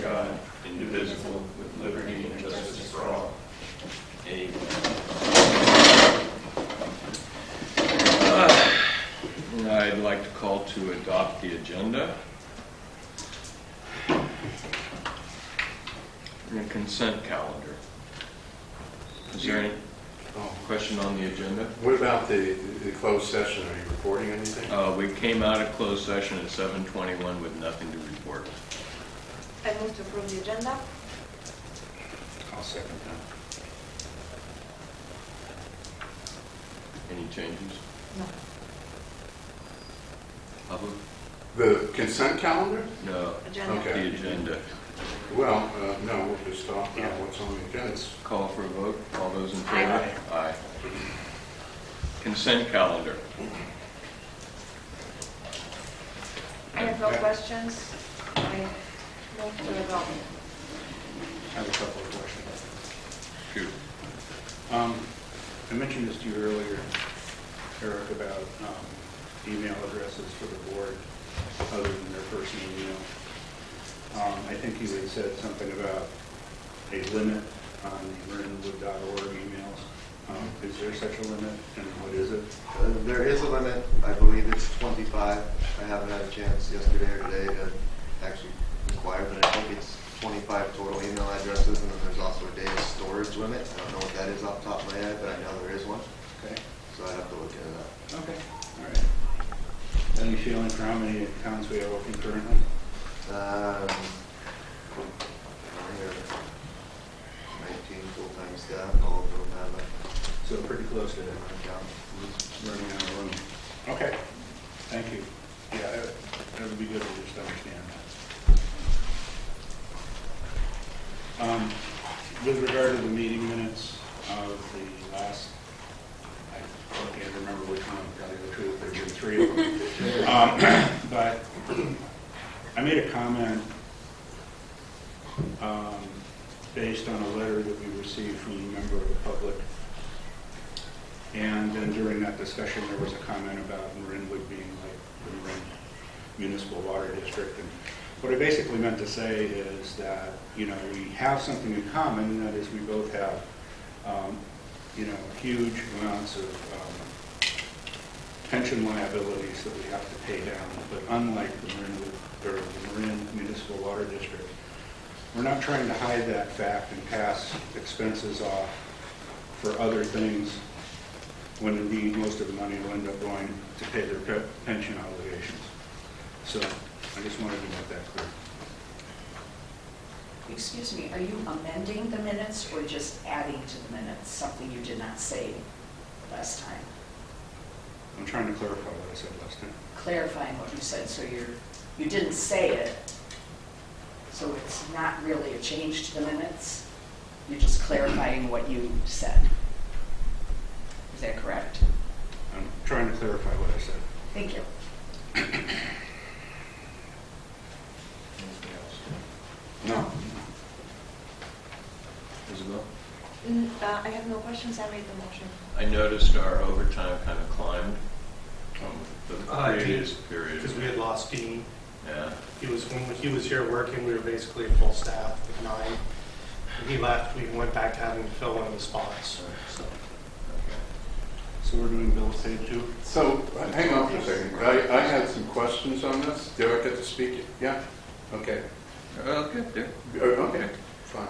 God, indivisible, with liberty and justice for all. Amen. I'd like to call to adopt the agenda. And a consent calendar. Is there any question on the agenda? What about the closed session? Are you reporting anything? We came out of closed session at 7:21 with nothing to report. I move to approve the agenda. I'll second that. Any changes? No. Public? The consent calendar? No. Agenda. Okay. The agenda. Well, no, we'll just talk about what's on the agenda. Call for a vote. All those in favor? Aye. Aye. Consent calendar. I have no questions. I move to adopt. I have a couple of questions. Shoot. I mentioned this to you earlier, Eric, about email addresses for the board other than their personal email. I think you had said something about a limit on marinwood.org emails. Is there such a limit, and what is it? There is a limit. I believe it's 25. I haven't had a chance yesterday or today to actually inquire, but I think it's 25 total email addresses, and then there's also a data storage limit. I don't know what that is off the top of my head, but I know there is one. Okay. So I'd have to look into that. Okay. All right. Any feeling for how many accounts we have open currently? I think there are 19 full-time staff. All of them have So pretty close to an that. account. Running out of room. Okay. Thank you. Yeah, that would be good to just understand that. With regard to the meeting minutes of the last, I can't remember which one, to tell you the truth, there have been 3 of them. But I made a comment based on a letter that we received from a member of the public. And then during that discussion, there was a comment about Marinwood being like the Marin Municipal Water District. And what I basically meant to say is that, you know, we have something in common, and that is we both have, you know, huge amounts of pension liabilities that we have to pay down. But unlike the Marinwood, or the Marin Municipal Water District, we're not trying to hide that fact and pass expenses off for other things, when indeed most of the money will end up going to pay their pension obligations. So I just wanted to make that clear. Excuse me, are you amending the minutes or just adding to the minutes, something you did not say last time? I'm trying to clarify what I said last time. Clarifying what you said, so you didn't say it, so it's not really a change to the minutes? You're just clarifying what you said. Is that correct? I'm trying to clarify what I said. Thank you. Anything else? No. Isabel? I have no questions. I made the motion. I noticed our overtime kind of climbed from the previous period. Because we had lost Dean. Yeah. When he was here working, we were basically a full staff of 9. When he left, we went back to having to fill one of the spots. So. So we're doing bills paid too? So, hang on for a second. I had some questions on this. Do I get to speak? Yeah? Okay. Okay, there. Okay, fine.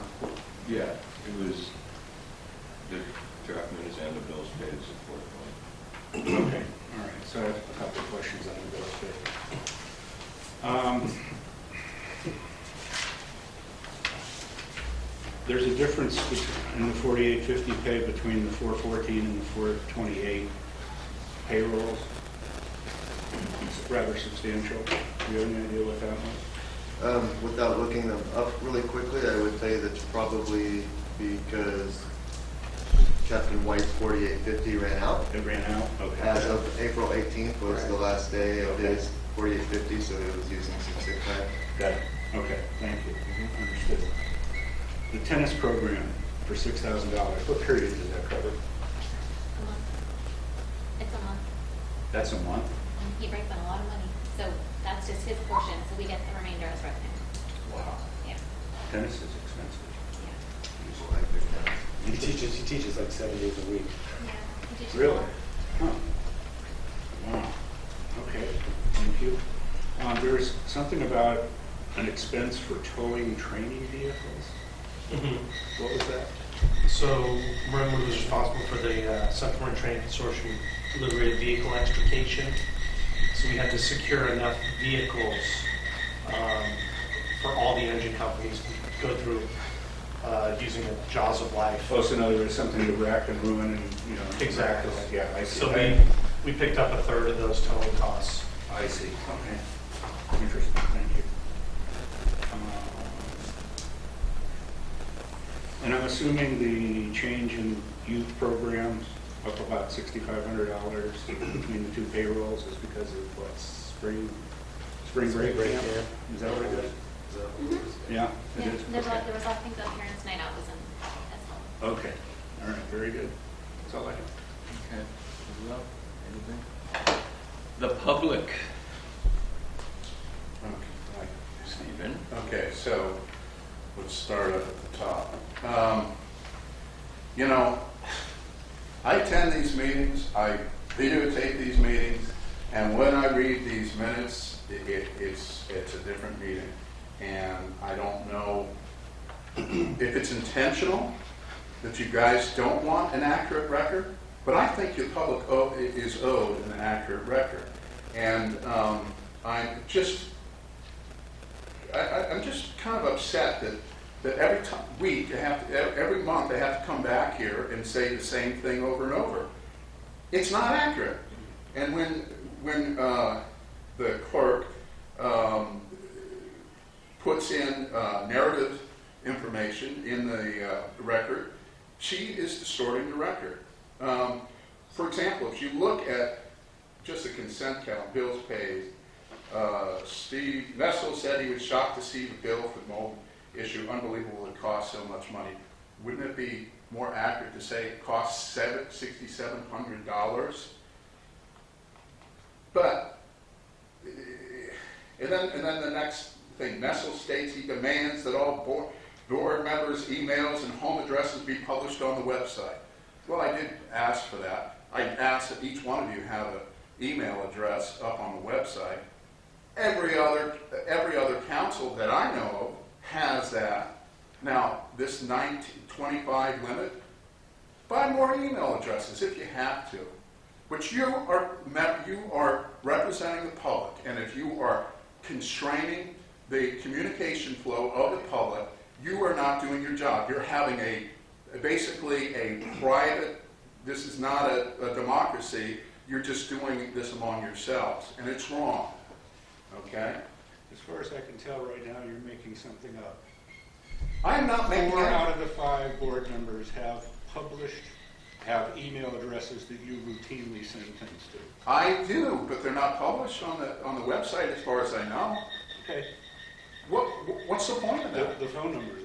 Yeah, it was the draft minutes and the bills paid is the fourth one. Okay, all right. So I have a couple of questions on the bills paid. There's a difference in the 4850 pay between the 414 and the 428 payrolls. It's rather substantial. Do you have any idea what that was? Without looking them up really quickly, I would say that's probably because Captain White's 4850 ran out. It ran out? Okay. As of April 18th was the last day of Okay. his 4850, so he was using some sick time. Got it. Okay, thank you. Understood. The tennis program for $6,000, what period does that cover? A month. It's a month. That's a month? He brings in a lot of money. So that's just his portion. So we get the remainder as revenue. Wow. Yeah. Tennis is expensive. Well, I think that- He teaches like 7 days a week. Yeah. he teaches Really? well. Huh. Wow. Okay, thank you. There's something about an expense for towing training vehicles. Mhm. What was that? So Marinwood was responsible for the Central Marin Training Consortium delivery of vehicle extrication. So we had to secure enough vehicles for all the engine companies to go through using the jaws of life. Oh, so in other words, something to rack and ruin and, you know. Exactly. Yeah, I see. So we picked up a third of those towing costs. I see, okay. Interesting, thank you. And I'm assuming the change in youth programs up about $6,500 between the two payrolls is because of what, spring break break, camp? yeah. Is that what it is? Yeah, it Yeah, is? there Okay. was I think the parents' night out was in as well. Okay, all right, very good. That's all I have. Okay. Well, anything? The public, Okay. Stephen. Okay, so let's start up at the top. You know, I attend these meetings, I videotape these meetings, and when I read these minutes, it's a different meeting. And I don't know if it's intentional that you guys don't want an accurate record, but I think the public is owed an accurate record. And I'm just kind of upset that every week, every month, they have to come back here and say the same thing over and over. It's not accurate. And when the clerk puts in narrative information in the record, she is distorting the record. For example, if you look at just the consent count, bills paid, Steve Nessel said he was shocked to see the bill for the mold issue. Unbelievable it cost so much money. Wouldn't it be more accurate to say it cost $6,700? But, and then the next thing, Nessel states he demands that all board members' emails and home addresses be published on the website. Well, I did ask for that. I asked that each one of you have an email address up on the website. Every other council that I know of has that. Now, this 25 limit, buy more email addresses if you have to. But you are representing the public, and if you are constraining the communication flow of the public, you are not doing your job. You're having basically a private, this is not a democracy, you're just doing this among yourselves, and it's wrong. Okay? As far as I can tell right now, you're making something up. I am not making 4 it out of the 5 board members have email addresses that you routinely send things to. I do, but they're not published on the website as far as I know. Okay. What's the point of that? The phone numbers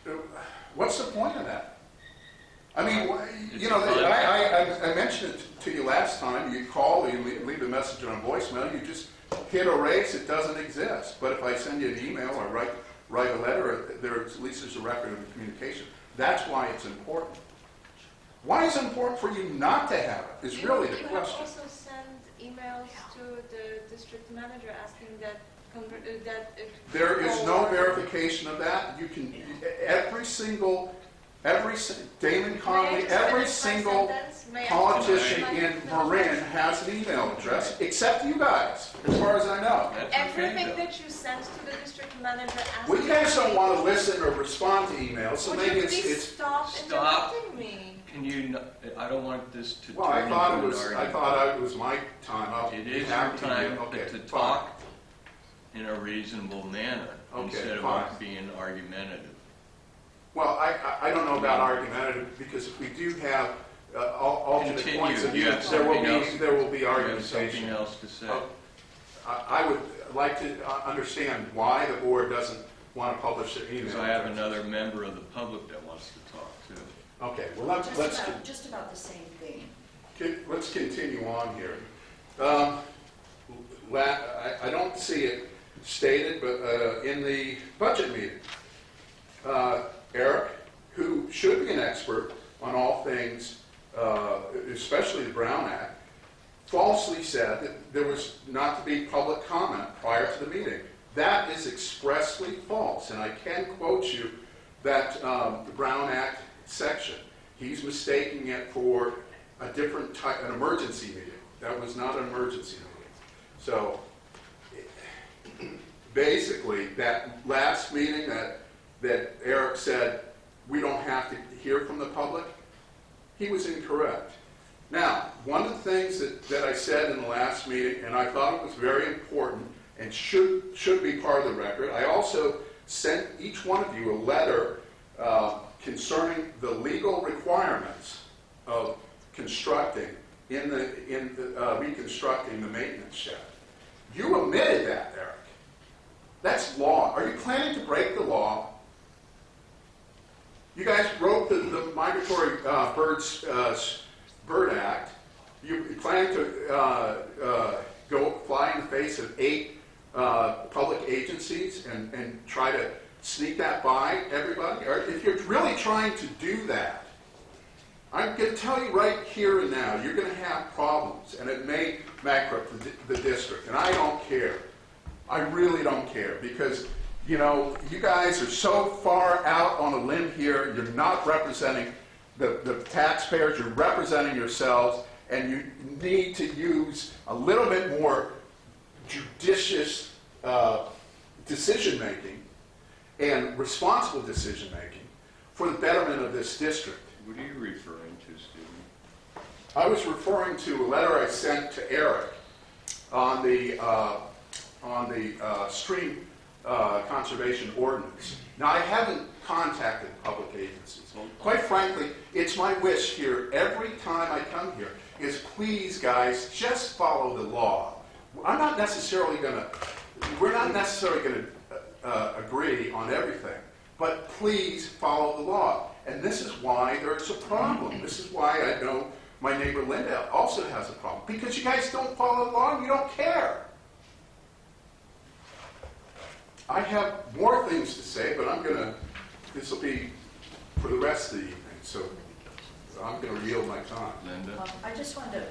are. What's the point of that? I mean, I mentioned it to you last time. You call, you leave a message on voicemail, you just hit erase, it doesn't exist. But if I send you an email or write a letter, at least there's a record of the communication. That's why it's important. Why is it important for you not to have it, is really the You question. have also sent emails to the district manager asking that There is no verification of that. You can, Damon Connolly, every single politician in Marin has an email address, except you guys, as far as I know. Everything that you sent to the district manager asking... Well, you guys don't want to listen or respond to emails, so Would maybe you please it's... stop interrupting me? Can you, I don't want this to turn Well, I into thought an it was my time. It is your time to talk in a reasonable manner instead fine. of being argumentative. Well, I don't know about argumentative, because if we do have alternate Continue. points of You view, have something else? there will be You have argumentation. something else to say? I would like to understand why the board doesn't want to publish their email. Because I have another member of the public that wants to talk too. Okay, well, Just about the same thing. let's continue on here. I don't see it stated, but in the budget meeting, Eric, who should be an expert on all things, especially the Brown Act, falsely said that there was not to be public comment prior to the meeting. That is expressly false, and I can quote you that the Brown Act section. He's mistaking it for a different type, an emergency meeting. That was not an emergency meeting. So basically, that last meeting that Eric said we don't have to hear from the public, he was incorrect. Now, one of the things that I said in the last meeting, and I thought it was very important and should be part of the record, I also sent each one of you a letter concerning the legal requirements of constructing reconstructing the maintenance shed. You omitted that, Eric. That's law. Are you planning to break the law? You guys wrote the Migratory Bird Act. You plan to go fly in the face of 8 public agencies and try to sneak that by everybody? Or if you're really trying to do that, I'm going to tell you right here and now, you're going to have problems, and it may bankrupt the district, and I don't care. I really don't care, because, you know, you guys are so far out on a limb here, you're not representing the taxpayers, you're representing yourselves, and you need to use a little bit more judicious decision-making and responsible decision-making for the betterment of this district. What are you referring to, Stephen? I was referring to a letter I sent to Eric on the stream conservation ordinance. Now, I haven't contacted public agencies. Quite frankly, it's my wish here every time I come here is, please, guys, just follow the law. We're not necessarily going to agree on everything, but please follow the law. And this is why there's a problem. This is why I know my neighbor Linda also has a problem, because you guys don't follow the law and you don't care. I have more things to say, but this will be for the rest of the evening, so I'm going to yield my time. Linda? I just wanted to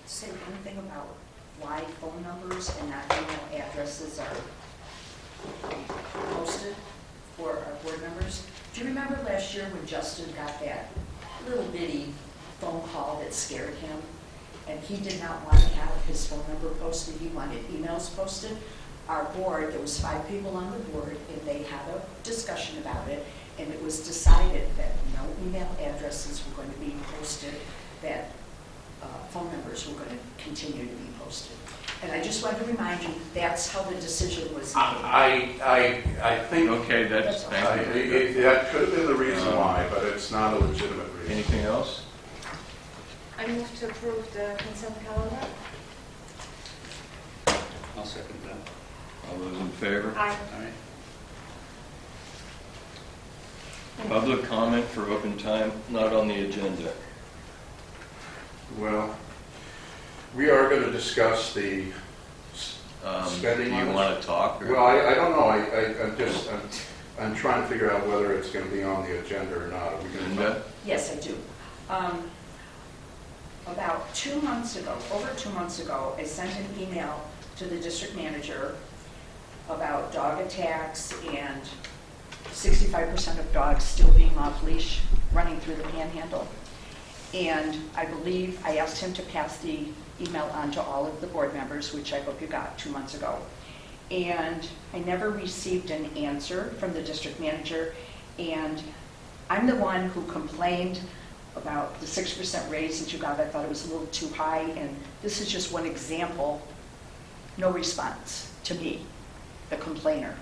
say one thing about why phone numbers and not email addresses are posted for our board members. Do you remember last year when Justin got that little bitty phone call that scared him? And he did not want to have his phone number posted, he wanted emails posted. Our board, there was 5 people on the board, and they had a discussion about it, and it was decided that no email addresses were going to be posted, that phone numbers were going to continue to be posted. And I just wanted to remind you, that's how the decision was made. I think Okay, thank you. that could have been the reason why, but it's not a legitimate reason. Anything else? I move to approve the consent calendar. I'll second that. All those in favor? Aye. All right. Public comment for open time, not on the agenda. Well, we are going to discuss the spending. Do you want to talk? Or? Well, I don't know. I'm trying to figure out whether it's going to be on the agenda or not. Are we going to? Linda? Yes, I do. About 2 months ago, over 2 months ago, I sent an email to the district manager about dog attacks and 65% of dogs still being off leash running through the panhandle. And I believe I asked him to pass the email on to all of the board members, which I hope you got 2 months ago. And I never received an answer from the district manager. And I'm the one who complained about the 6% raise that you got. I thought it was a little too high. And this is just one example. No response to me, the complainer.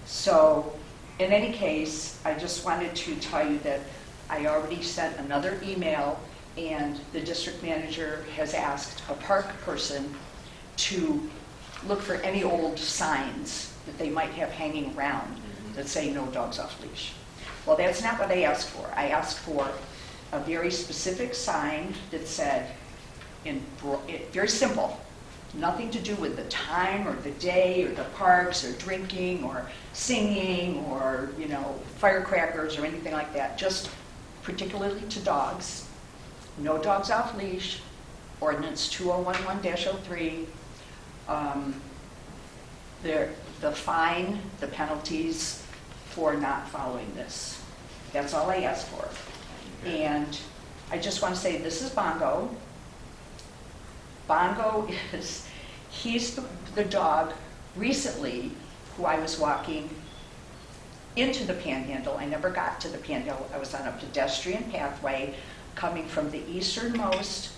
So in any case, I just wanted to tell you that I already sent another email, and the district manager has asked a park person to look for any old signs that they might have hanging around that say no dogs off leash. Well, that's not what I asked for. I asked for a very specific sign that said, very simple, Nothing to do with the time or the day or the parks or drinking or singing or, firecrackers or anything like that. Just particularly to dogs. No dogs off leash. Ordinance 2011-03. The fine, the penalties for not following this. That's all I ask for. And I just want to say, this is Bongo. Bongo he's the dog recently who I was walking into the Panhandle. I never got to the Panhandle. I was on a pedestrian pathway coming from the easternmost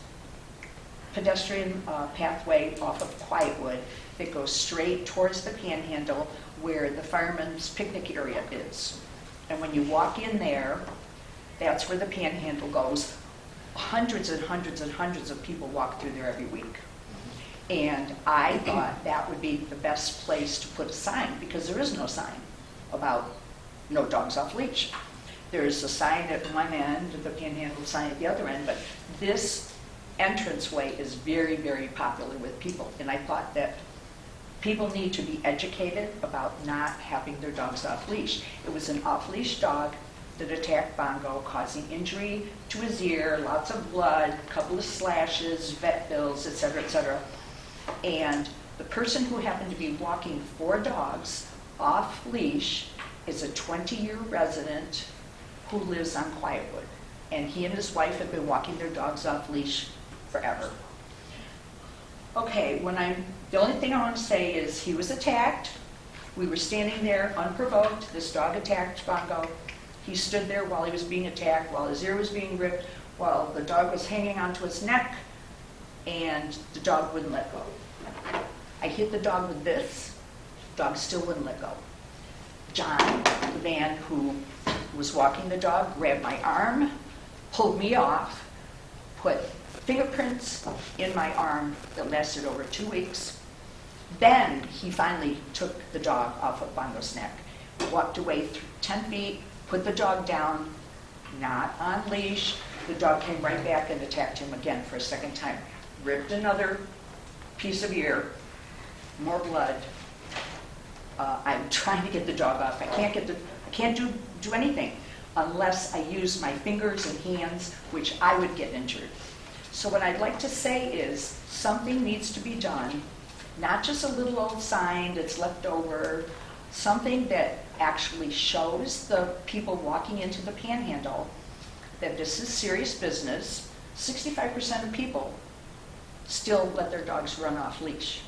pedestrian pathway off of Quietwood that goes straight towards the Panhandle where the fireman's picnic area is. And when you walk in there, that's where the Panhandle goes. Hundreds and hundreds and hundreds of people walk through there every week. And I thought that would be the best place to put a sign, because there is no sign about no dogs off leash. There's a sign at one end, the Panhandle sign at the other end, but this entranceway is very, very popular with people. And I thought that people need to be educated about not having their dogs off leash. It was an off-leash dog that attacked Bongo, causing injury to his ear, lots of blood, a couple of slashes, vet bills, et cetera, and the person who happened to be walking 4 dogs off leash is a 20-year resident who lives on Quietwood, and he and his wife have been walking their dogs off leash forever. Okay, the only thing I want to say is he was attacked. We were standing there unprovoked. This dog attacked Bongo. He stood there while he was being attacked, while his ear was being ripped, while the dog was hanging onto his neck, and the dog wouldn't let go. I hit the dog with this. The dog still wouldn't let go. John, the man who was walking the dog, grabbed my arm, pulled me off, put fingerprints in my arm that lasted over 2 weeks. Then he finally took the dog off of Bongo's neck, walked away 10 feet, put the dog down, not on leash. The dog came right back and attacked him again for a second time. Ripped another piece of ear, more blood. I'm trying to get the dog off. I can't do anything unless I use my fingers and hands, which I would get injured. So what I'd like to say is something needs to be done, not just a little old sign that's left over, something that actually shows the people walking into the Panhandle that this is serious business. 65% of people still let their dogs run off leash.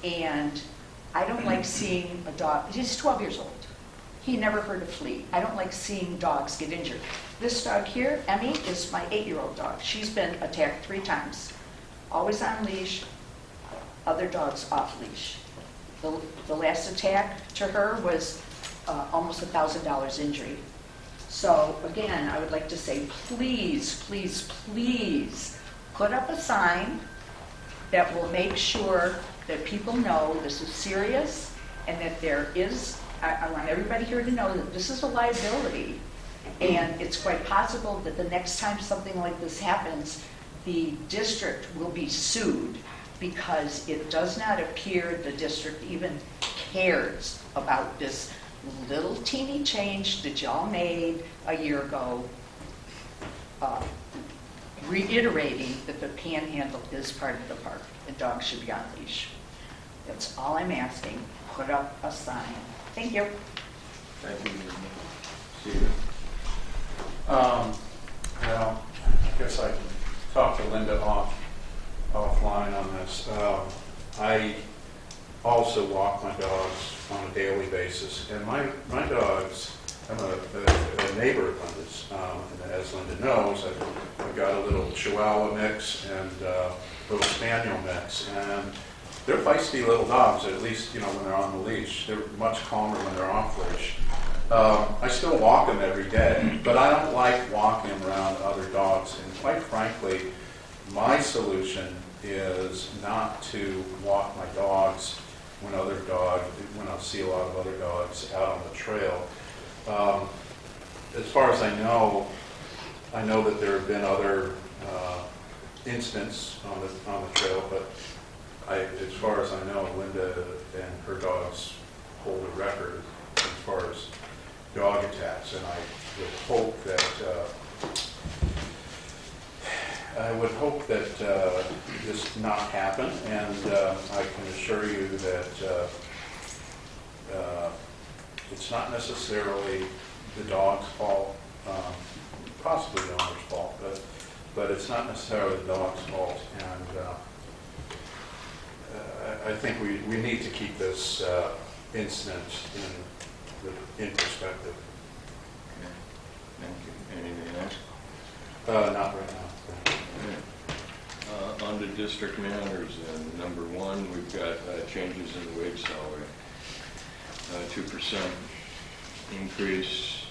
And I don't like seeing a dog, he's 12 years old. He never heard a flea. I don't like seeing dogs get injured. This dog here, Emmy, is my 8-year-old dog. She's been attacked 3 times. Always on leash, other dogs off leash. The last attack to her was almost $1,000 injury. So again, I would like to say, please, please, please put up a sign that will make sure that people know this is serious and that there is, I want everybody here to know that this is a liability, and it's quite possible that the next time something like this happens, the district will be sued because it does not appear the district even cares about this little teeny change that y'all made a year ago, reiterating that the Panhandle is part of the park and dogs should be on leash. That's all I'm asking. Put up a sign. Thank you. Thank you. Stephen? Well, I guess I can talk to Linda offline on this. I also walk my dogs on a daily basis, and my dogs, I'm a neighbor of Linda's, and as Linda knows, I've got a little Chihuahua mix and a little Spaniel mix, and they're feisty little dogs, at least, when they're on the leash. They're much calmer when they're off leash. I still walk them every day, but I don't like walking them around other dogs, and quite frankly, my solution is not to walk my dogs when I see a lot of other dogs out on the trail. As far as I know that there have been other incidents on the trail, but as far as I know, Linda and her dogs hold a record as far as dog attacks, and I would hope that this not happen, and I can assure you that it's not necessarily the dog's fault, possibly the owner's fault, but it's not necessarily the dog's fault, and I think we need to keep this incident in perspective. Okay. Thank you. Anything else? Not right now. On to district matters, and number one, we've got changes in the wage salary. 2% increase,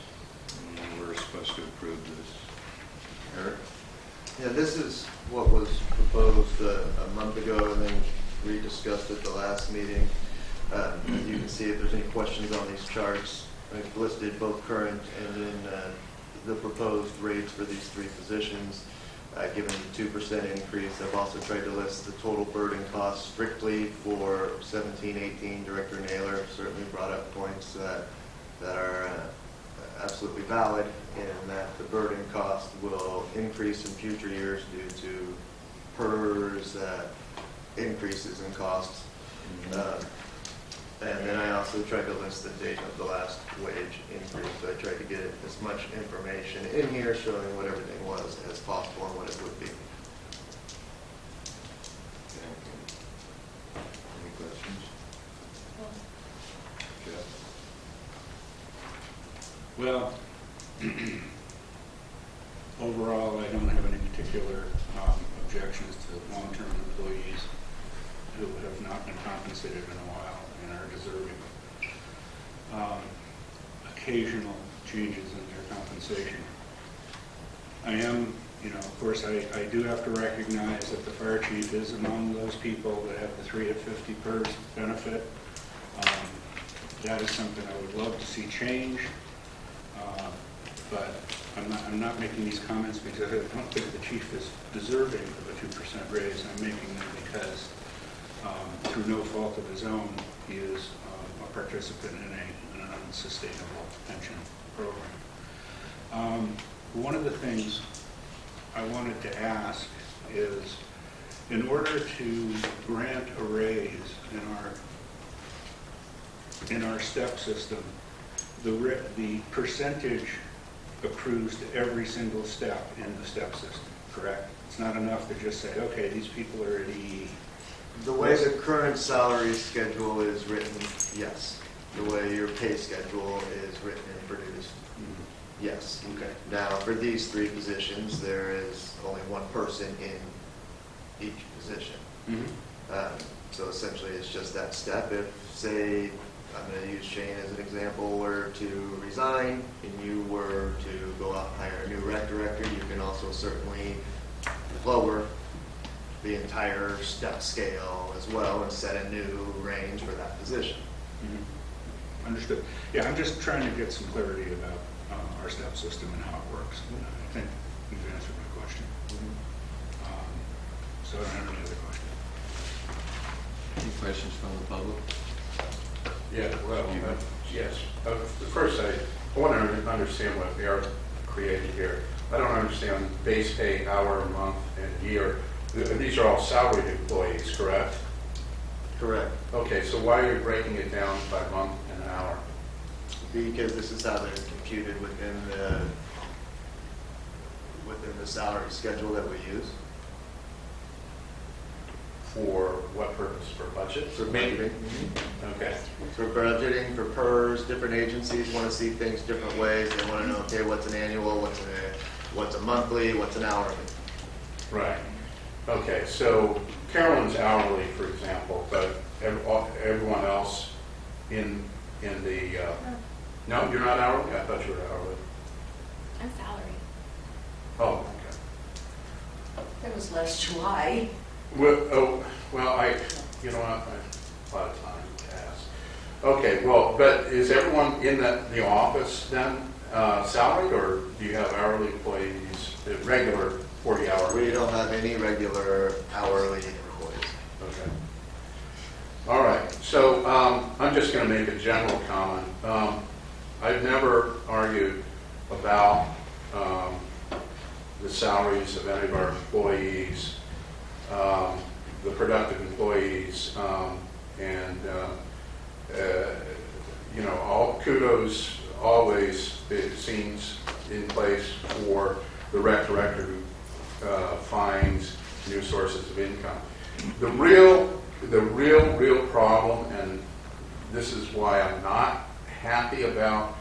and we're supposed to approve this. Eric? Yeah, this is what was proposed a month ago and then rediscussed at the last meeting. As you can see, if there's any questions on these charts, I've listed both current and then the proposed rates for these three positions. Given the 2% increase, I've also tried to list the total burden cost strictly for 17-18. Director Naylor certainly brought up points that are absolutely valid, and that the burden cost will increase in future years due to PERS increases in costs. And then I also tried to list the date of the last wage increase. So I tried to get as much information in here showing what everything was as possible and what it would be. Thank you. Any questions? Jeff? Well, overall, I don't have any particular objections to long-term employees who have not been compensated in a while and are deserving occasional changes in their compensation. I am, of course, I do have to recognize that the fire chief is among those people that have the 3 to 50 PERS benefit. That is something I would love to see change, but I'm not making these comments because I don't think the chief is deserving of a 2% raise. I'm making them because through no fault of his own, he is a participant in an unsustainable pension program. One of the things I wanted to ask is, in order to grant a raise in our step system, the percentage accrues to every single step in the step system, correct? It's not enough to just say, okay, these people are at EE. The way the current salary schedule is written, yes. The way your pay schedule is written and produced, yes. Okay. Now, for these three positions, there is only one person in each position. So essentially, it's just that step. If, say, I'm going to use Shane as an example, were to resign and you were to go out and hire a new rec director, you can also certainly lower the entire step scale as well and set a new range for that position. Understood. Yeah, I'm just trying to get some clarity about our step system and how it works. I think you've answered my question. So I don't have any other questions. Any questions from the public? Yeah, well, yes. First, I want to understand what Eric created here. I don't understand base pay, hour, month, and year. These are all salaried employees, correct? Correct. Okay, so why are you breaking it down by month and hour? Because this is how they're computed within the salary schedule that we use. For what purpose? For budget? For budgeting. Okay. For budgeting, for PERS, different agencies want to see things different ways. They want to know, okay, what's an annual, what's a monthly, what's an hourly. Right. Okay, so Carolyn's hourly, for example, but everyone else in the, no, you're not hourly? I thought you were hourly. I'm salary. Oh, okay. That was last July. Well, you know what, I have a lot of time to ask. Okay, well, but is everyone in the office then salaried, or do you have hourly employees, regular 40-hour? We don't have any regular hourly employees. Okay. All right, so I'm just going to make a general comment. I've never argued about the salaries of any of our employees, the productive employees, and you know, all kudos always, it seems, in place for the rec director who finds new sources of income. The real problem, and this is why I'm not happy about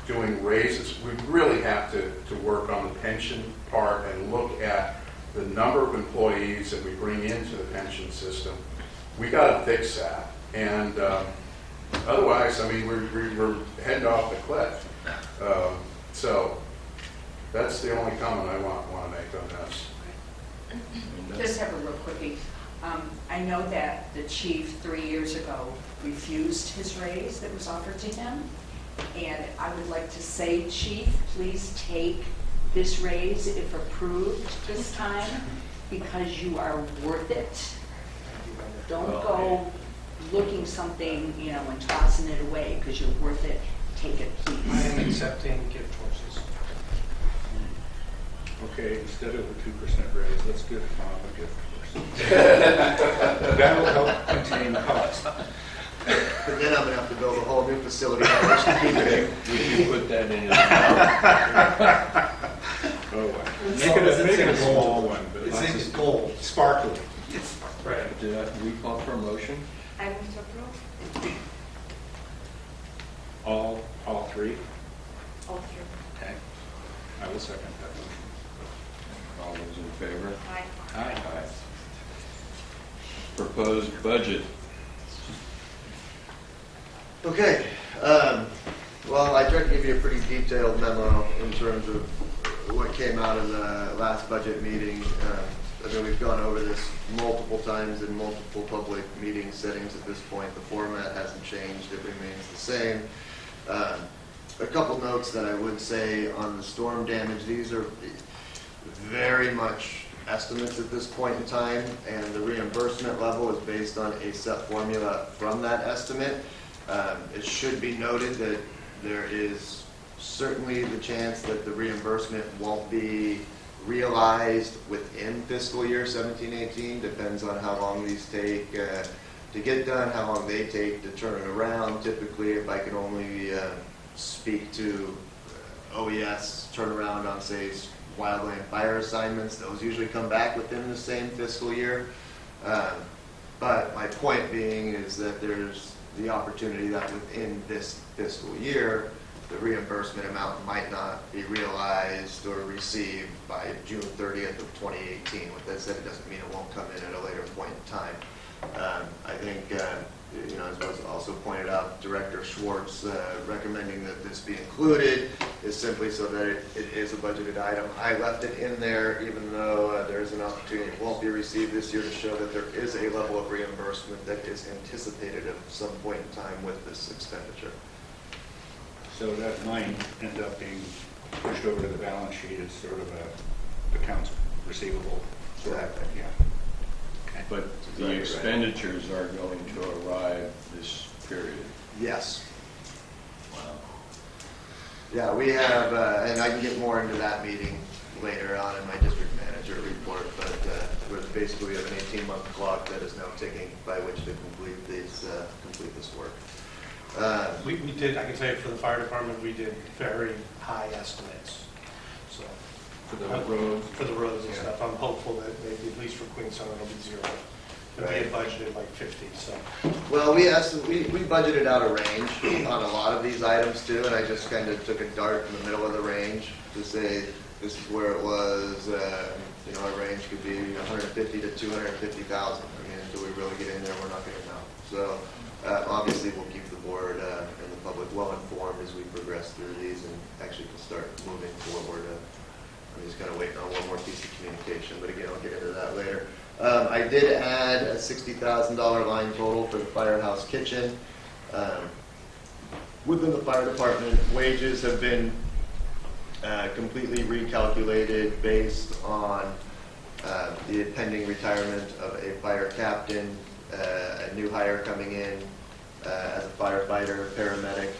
doing raises, we really have to work on the pension part and look at the number of employees that we bring into the pension system. We got to fix that, and otherwise, I mean, we're heading off the cliff. So that's the only comment I want to make on this. Just have a real quickie. I know that the chief 3 years ago refused his raise that was offered to him. And I would like to say, Chief, please take this raise if approved this time, because you are worth it. Don't go looking something, you know, and tossing it away, because you're worth it. Take it, I please. am accepting gift horses. Okay, instead of a 2% raise, let's give Tom a gift horse. That'll help contain costs. But then I'm gonna have to build a whole new facility. We can put that in his mouth. Oh, wow. Make it a small one, but It's lots in of gold. sparkly. Right. Did we call for a motion? I move to approve. All three? All through. Okay. I will second that motion. All those in favor? Aye. Aye. Aye. Proposed budget. Okay, well, I tried to give you a pretty detailed memo in terms of what came out of the last budget meeting. I know we've gone over this multiple times in multiple public meeting settings at this point. The format hasn't changed, it remains the same. A couple notes that I would say on the storm damage. These are very much estimates at this point in time, and the reimbursement level is based on a set formula from that estimate. It should be noted that there is certainly the chance that the reimbursement won't be realized within fiscal year 17-18. Depends on how long these take to get done, how long they take to turn it around. Typically, if I can only speak to OES turnaround on, say, wildland fire assignments, those usually come back within the same fiscal year. But my point being is that there's the opportunity that within this fiscal year, the reimbursement amount might not be realized or received by June 30th of 2018. With that said, it doesn't mean it won't come in at a later point in time. I think, you know, as was also pointed out, Director Schwartz recommending that this be included is simply so that it is a budgeted item. I left it in there even though there is an opportunity it won't be received this year, to show that there is a level of reimbursement that is anticipated at some point in time with this expenditure. So that might end up being pushed over to the balance sheet as sort of a accounts receivable. Exactly. Yeah. Okay. But the expenditures are going to arrive this period. Yes. Wow. Yeah, we have, and I can get more into that meeting later on in my district manager report, but basically we have an 18-month clock that is now ticking by which to complete this work. We did, I can tell you for the fire department, we did very high estimates. So For the roads? For the roads and Yeah. stuff. I'm hopeful that maybe at least for Queenstown it'll be zero. It'll be a budgeted like 50, so. Well, we budgeted out a range on a lot of these items too, and I just kind of took a dart in the middle of the range to say this is where it was. You know, our range could be 150 to 250,000. I mean, until we really get in there, we're not going to know. So obviously, we'll keep the board and the public well informed as we progress through these and actually can start moving forward. I'm just kind of waiting on one more piece of communication, but again, I'll get into that later. I did add a $60,000 line total for the firehouse kitchen. Within the fire department, wages have been completely recalculated based on the pending retirement of a fire captain. a new hire coming in as a firefighter, paramedic,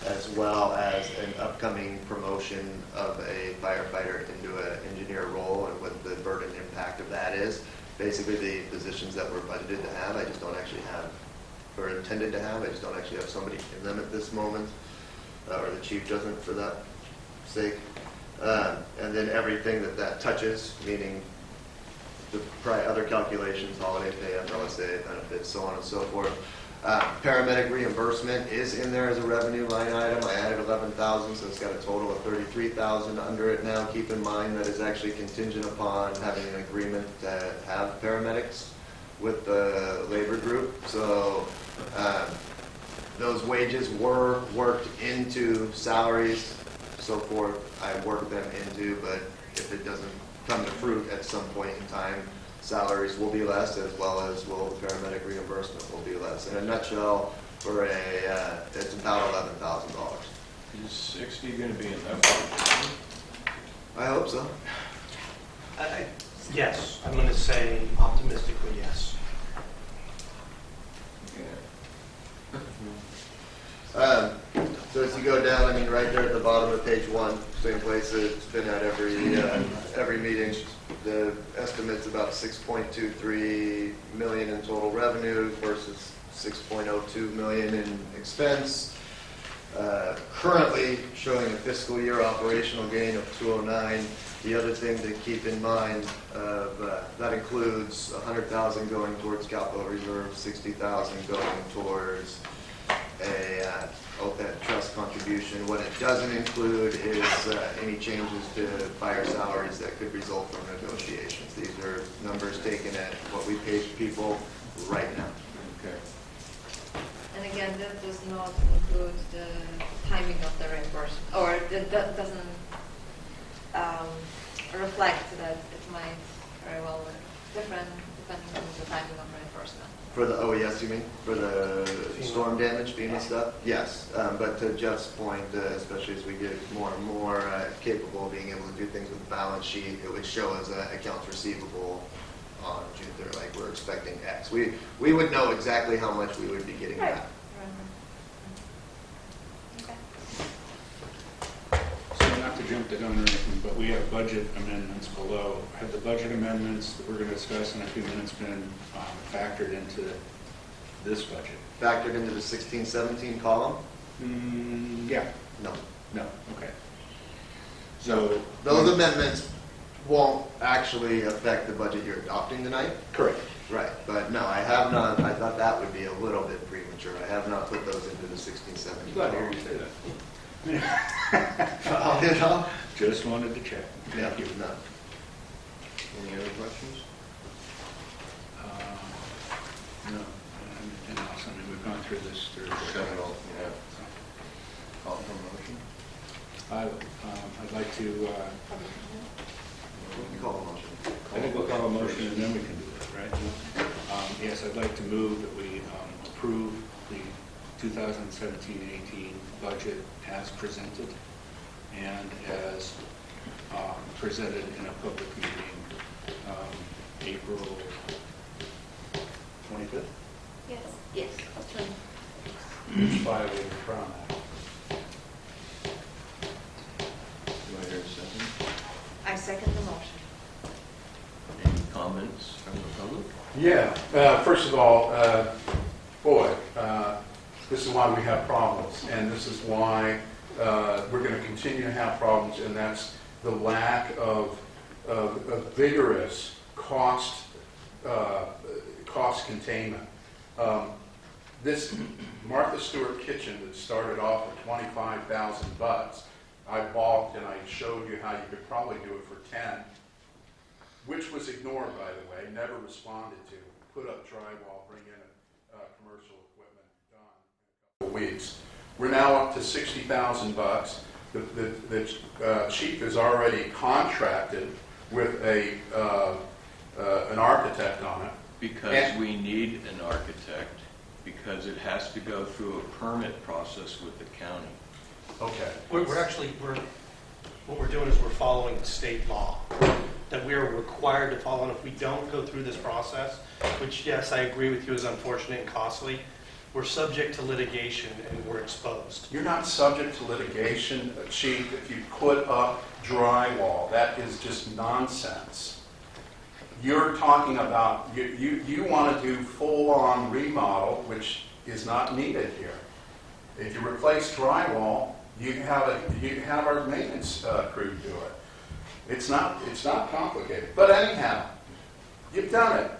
as well as an upcoming promotion of a firefighter into an engineer role, and what the burden impact of that is. Basically, the positions that we're budgeted to have, I just don't actually have, or intended to have, I just don't actually have somebody in them at this moment, or the chief doesn't for that sake. And then everything that touches, meaning the other calculations, holiday pay, umbrella pay, benefits, so on and so forth. Paramedic reimbursement is in there as a revenue line item. I added 11,000, so it's got a total of 33,000 under it now. Keep in mind that is actually contingent upon having an agreement to have paramedics with the labor group. So those wages were worked into salaries, so forth. I worked them into, but if it doesn't come to fruit at some point in time, salaries will be less, as well as will the paramedic reimbursement will be less. In a nutshell, for it's about $11,000. Is 60 going to be enough? I hope so. Yes, I'm going to say optimistically yes. Yeah. So as you go down, I mean, right there at the bottom of page 1, same place it's been at every meeting. The estimate's about $6.23 million in total revenue versus $6.02 million in expense. Currently showing a fiscal year operational gain of $209. The other thing to keep in mind that includes $100,000 going towards capital reserve, $60,000 going towards a OPEB trust contribution. What it doesn't include is any changes to fire salaries that could result from negotiations. These are numbers taken at what we pay people right now. Okay. And again, that does not include the timing of the reimbursement, or that doesn't reflect that it might very well look different depending on the timing of reimbursement. For the OES, you mean? For the storm damage, FEMA stuff? Yes, but to Jeff's point, especially as we get more and more capable of being able to do things with the balance sheet, it would show as accounts receivable on June 3rd, like we're expecting X. We would know exactly how much we would be getting Right. back. Okay. So not to jump the gun or anything, but we have budget amendments below. Have the budget amendments that we're going to discuss in a few minutes been factored into this budget? Factored into the 16-17 column? Yeah. No. No. Okay. So Those amendments won't actually affect the budget you're adopting tonight? correct. Right, but no, I have not. I thought that would be a little bit premature. I have not put those into the 16-17 Glad to hear column. you say that. I'll hit on. Just wanted to check. Yeah, Thank you. no. Any other questions? No. Anything else? I mean, we've gone through this through. Several, yeah. Call for motion? I'd like to, You call a motion. I think we'll call a motion and then we can do it, right? Yes, I'd like to move that we approve the 2017-18 budget as presented and as presented in a public meeting April 25th. Yes. Yes. Which file are you from? Do I hear a second? I second the motion. Any comments from the public? Yeah, first of all, this is why we have problems, and this is why we're going to continue to have problems, and that's the lack of vigorous cost containment. This Martha Stewart kitchen that started off with $25,000, I balked and I showed you how you could probably do it for 10, which was ignored, by the way, never responded to. Put up drywall, bring in commercial equipment, done in a couple of weeks. We're now up to $60,000. The chief is already contracted with an architect on it. Because we need an architect, because it has to go through a permit process with the county. Okay. What we're doing is we're following state law. that we are required to follow, and if we don't go through this process, which, yes, I agree with you is unfortunate and costly, we're subject to litigation and we're exposed. You're not subject to litigation, Chief, if you put up drywall. That is just nonsense. You're talking about, you want to do full-on remodel, which is not needed here. If you replace drywall, you have our maintenance crew do it. It's not complicated. But anyhow, you've done it.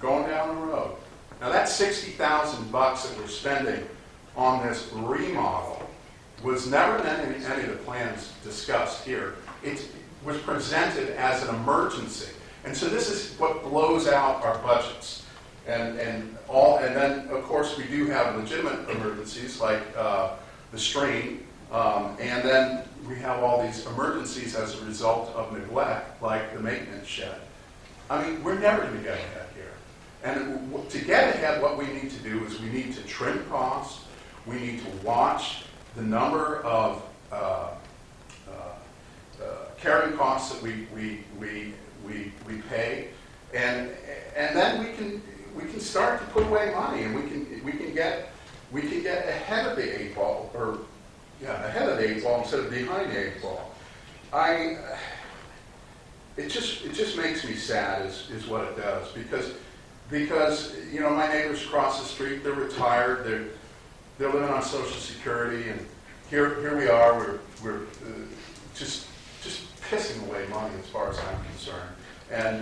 Going down the road. Now that $60,000 that we're spending on this remodel was never in any of the plans discussed here. It was presented as an emergency. And so this is what blows out our budgets. And then, of course, we do have legitimate emergencies like the stream, and then we have all these emergencies as a result of neglect, like the maintenance shed. I mean, we're never going to get ahead here. And to get ahead, what we need to do is we need to trim costs. We need to watch the number of carrying costs that we pay, and then we can start to put away money, and we can get ahead of the 8 ball, or ahead of the 8 ball instead of behind the 8 ball. It just makes me sad is what it does, because you know, my neighbors across the street, they're retired, they're living on Social Security, and here we are, we're just pissing away money as far as I'm concerned, and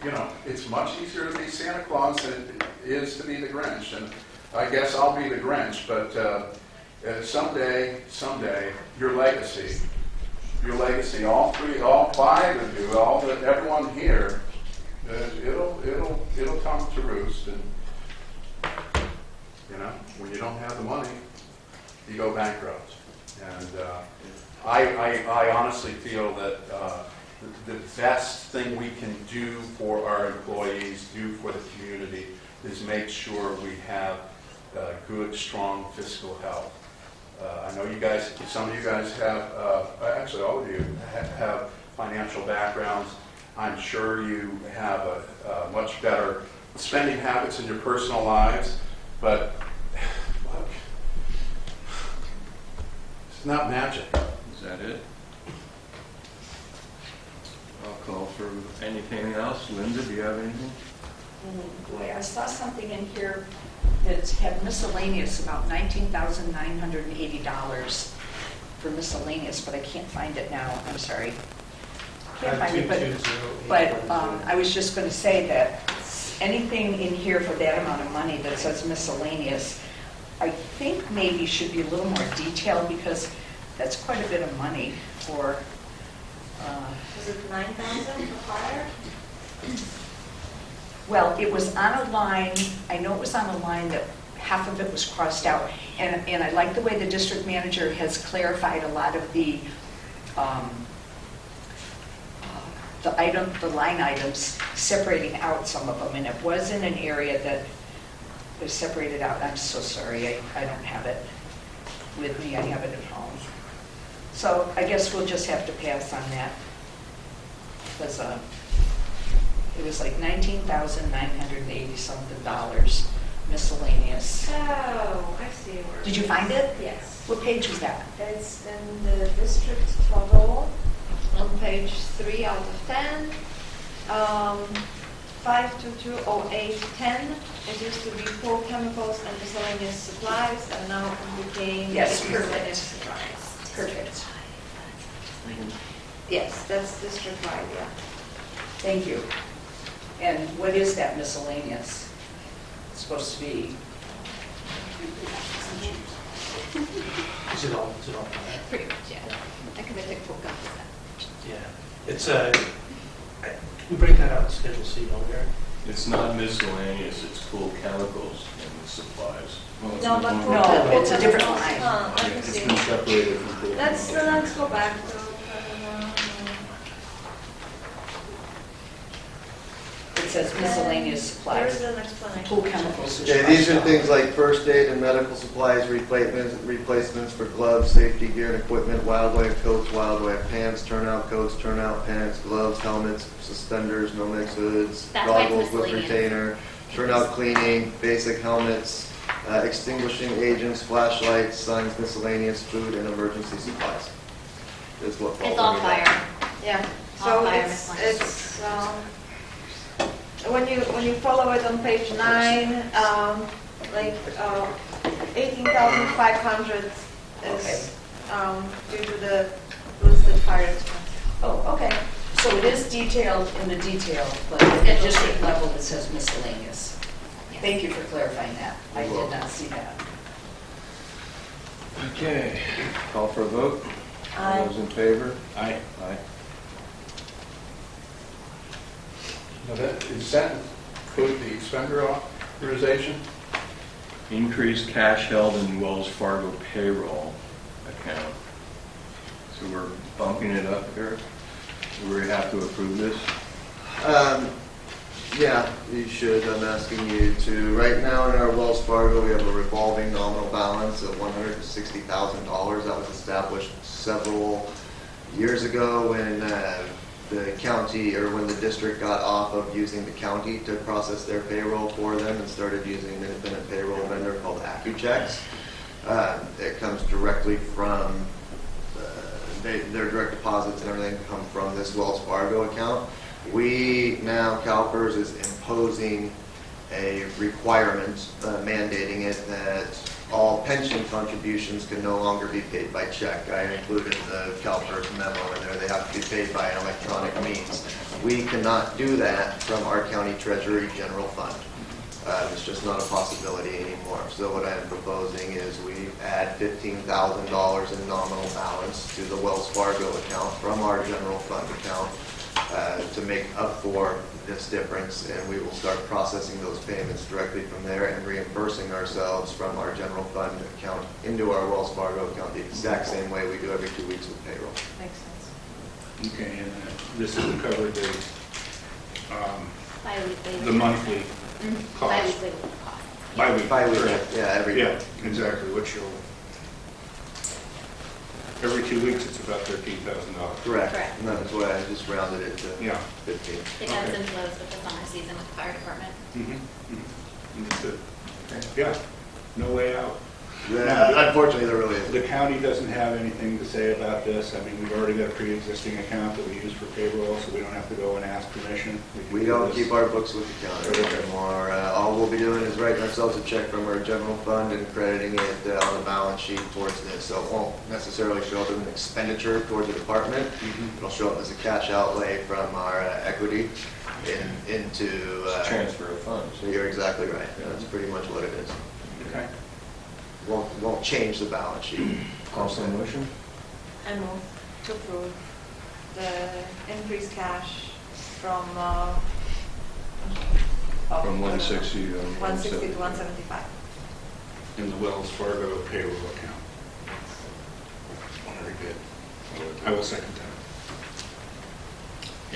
you know, it's much easier to be Santa Claus than it is to be the Grinch, and I guess I'll be the Grinch, but someday, your legacy, all 5 of you, everyone here, it'll come to roost, and you know, when you don't have the money, you go bankrupt, and I honestly feel that the best thing we can do for our employees, do for the community, is make sure we have good, strong fiscal health. I know you guys, some of you guys have, actually all of you have financial backgrounds. I'm sure you have a much better spending habits in your personal lives, but look, it's not magic. Is that it? I'll call for anything else. Linda, do you have anything? Boy, I saw something in here that had miscellaneous, about $19,980 for miscellaneous, but I can't find it now. I'm sorry. Can't find it, but I was just going to say that anything in here for that amount of money that says miscellaneous, I think maybe should be a little more detailed, because that's quite a bit of money for... Was it 9,000 for fire? Well, it was on a line, I know it was on a line that half of it was crossed out, and I like the way the district manager has clarified a lot of the line items, separating out some of them, and it was in an area that was separated out. I'm so sorry, I don't have it with me, I have it at home. So I guess we'll just have to pass on that, because it was like $19,980 something miscellaneous. Oh, I see where. Did you find it? Yes. What page was that? It's in the district total on page 3 out of 10. 5220810. It used to be pool chemicals and miscellaneous supplies, and now it became Yes, miscellaneous supplies. Perfect. Yes, that's district-wide, yeah. Thank you. And what is that miscellaneous? It's supposed to be, Is it all fire? Pretty much, yeah. I can take full cut of that. Yeah. It's we break that out in Schedule C, don't we, Eric? It's not miscellaneous, it's pool chemicals and supplies. No, but No, it's a different line. I can It's see. been separated from pool Let's chemicals. go back to. it's says miscellaneous There is supplies, an explanation. pool chemicals. Yeah, these are things like first aid and medical supplies, replacements for gloves, safety gear and equipment, wildlife coats, wildlife pants, turnout coats, turnout pants, gloves, helmets, suspenders, Nomex hoods, That's why it's goggles with miscellaneous. retainer, turnout cleaning, basic helmets, extinguishing agents, flashlights, signs, miscellaneous, food, and emergency supplies. Is what falls It's all under that. fire. Yeah, All so fire it's, miscellaneous. when you follow it on page 9, like 18,500 is due to the listed fire expense. Oh, okay. So it is detailed in the detail, but at the district level it says miscellaneous. Thank you for clarifying that. I did not see that. Okay, call for a vote. Aye. All those in favor? Aye. Aye. Now that, is that include the expenditure authorization? Increased cash held in Wells Fargo payroll account. So we're bumping it up, Eric? Do we have to approve this? Yeah, you should. I'm asking you to, right now in our Wells Fargo, we have a revolving nominal balance of $160,000. That was established several years ago when the county, or when the district got off of using the county to process their payroll for them and started using an independent payroll vendor called AccuChecks. It comes directly from, their direct deposits and everything come from this Wells Fargo account. We now, CalPERS is imposing a requirement, mandating it, that all pension contributions can no longer be paid by check. I included the CalPERS memo in there. They have to be paid by an electronic means. We cannot do that from our county treasury general fund. It's just not a possibility anymore. So what I am proposing is we add $15,000 in nominal balance to the Wells Fargo account from our general fund account to make up for this difference, and we will start processing those payments directly from there and reimbursing ourselves from our general fund account into our Wells Fargo account the exact same way we do every 2 weeks with payroll. Makes sense. Okay, and this will cover the Bi-weekly. monthly cost. Bi-weekly costs. Bi-weekly. Bi-weekly, correct. yeah, every Yeah, month. exactly, which you'll, every 2 weeks, it's about $13,000. Correct. Correct. And that's why I just rounded it to Yeah. 15. It ebbs and flows with the summer season with the fire department. Understood. Yeah, no way out. Yeah, unfortunately, there really isn't. The county doesn't have anything to say about this. I mean, we've already got a pre-existing account that we use for payroll, so we don't have to go and ask permission. can We do don't this. keep our books with the county anymore. All we'll be doing is writing ourselves a check from our general fund and crediting it on the balance sheet towards this. So it won't necessarily show up as an expenditure towards the department. It'll show up as a cash outlay from our equity into. It's a transfer of funds. So you're exactly right. That's pretty much what it is. Okay. Won't change the balance sheet. Also motion? I move to approve the increased cash from From 160 to 160 to 175. In the Wells Fargo payroll account. Very good. I will second that.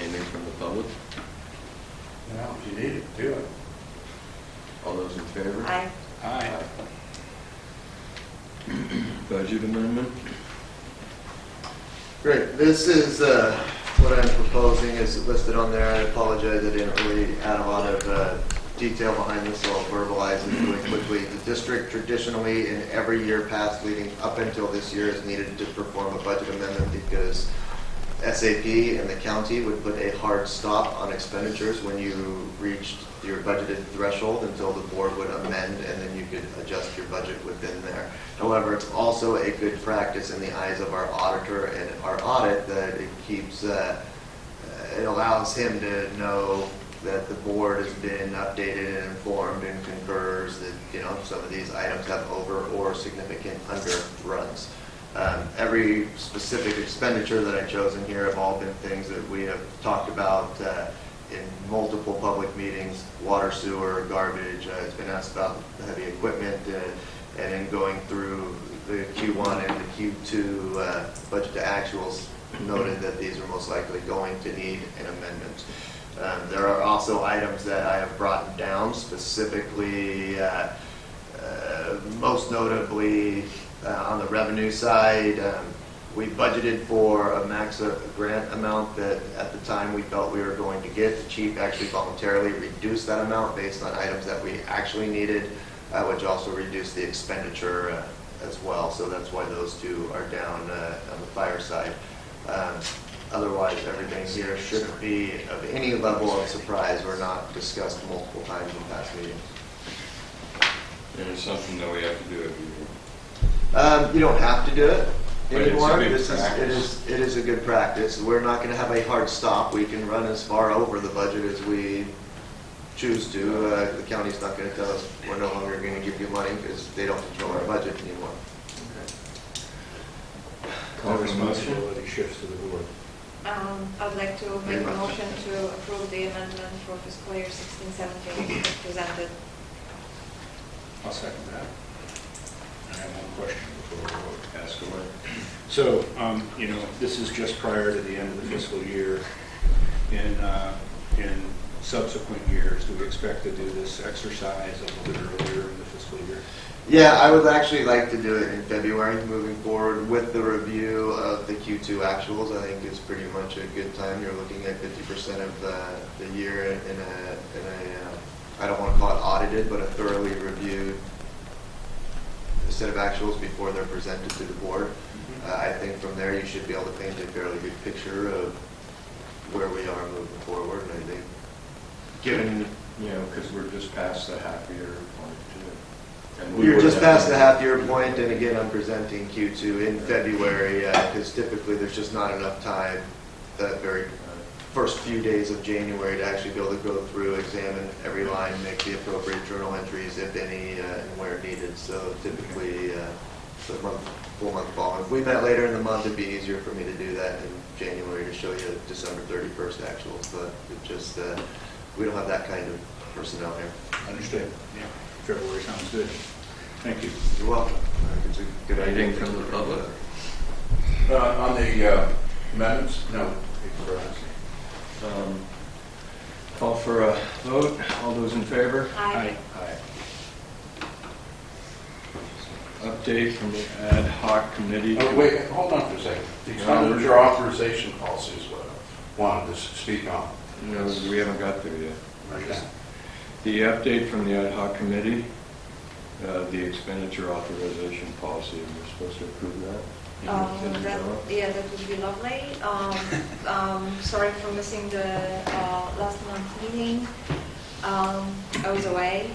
Anything from the public? No, if you need it, do it. All those in favor? Aye. Aye. Budget amendment? Great. This is what I'm proposing is listed on there. I apologize, I didn't really add a lot of detail behind this, so I'll verbalize it really quickly. The district traditionally, in every year past leading up until this year, has needed to perform a budget amendment because SAP and the county would put a hard stop on expenditures when you reached your budgeted threshold until the board would amend, and then you could adjust your budget within there. However, it's also a good practice in the eyes of our auditor and our audit that it keeps, it allows him to know that the board has been updated and informed and concurs that, you know, some of these items have over or significant underruns. Every specific expenditure that I chose in here have all been things that we have talked about in multiple public meetings: water, sewer, garbage. It's been asked about the heavy equipment, and in going through the Q1 and the Q2 budget to actuals, noted that these are most likely going to need an amendment. There are also items that I have brought down specifically, most notably on the revenue side. We budgeted for a max grant amount that at the time we felt we were going to get. The chief actually voluntarily reduced that amount based on items that we actually needed, which also reduced the expenditure as well. So that's why those two are down on the fire side. Otherwise, everything here shouldn't be of any level of surprise or not discussed multiple times in past meetings. And it's something that we have to do every year. You don't have to do it But it's a anymore. good practice. It is a good practice. We're not going to have a hard stop. We can run as far over the budget as we choose to. The county's not going to tell us we're no longer going to give you money because they don't control our budget anymore. The responsibility shifts to the board. I'd like to make a motion to approve the amendment for fiscal year 16-17 as presented. I'll second that. I have one question before we vote. Ask away. So, this is just prior to the end of the fiscal year. In subsequent years, do we expect to do this exercise a little bit earlier in the fiscal year? Yeah, I would actually like to do it in February moving forward with the review of the Q2 actuals. I think it's pretty much a good time. You're looking at 50% of the year in a I don't want to call it audited, but a thoroughly reviewed set of actuals before they're presented to the board. I think from there you should be able to paint a fairly good picture of where we are moving forward. And I think given Because we're just past the half-year point, too. And You're would just have past to- the half-year point, and again, I'm presenting Q2 in February, because typically there's just not enough time that very first few days of January to actually be able to go through, examine every line, make the appropriate journal entries, if any, and where needed. So typically, the full month following. If we met later in the month, it'd be easier for me to do that in January to show you December 31st actuals, but it just, we don't have that kind of personnel here. Understood. Yeah. February sounds good. Thank you. You're welcome. I think it's a good idea. Anything from the public? On the amendments, no. Call for a vote. All those in favor? Aye. Aye. Update from the ad hoc committee. Oh, wait, hold on for a second. The expenditure authorization policy is what I wanted to speak on. No, we haven't got there yet. Okay. The update from the ad hoc committee, the expenditure authorization policy, we're supposed to approve that? Yeah, that would be lovely. Sorry for missing the last month's meeting. I was away,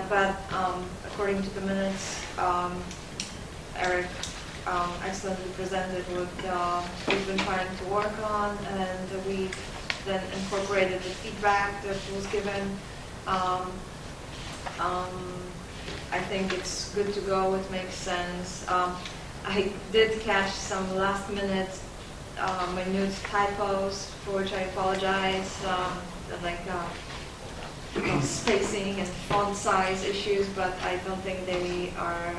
but according to the minutes, Eric excellently presented what we've been trying to work on, and we then incorporated the feedback that was given. I think it's good to go. It makes sense. I did catch some last-minute minute typos, for which I apologize, like spacing and font size issues, but I don't think they are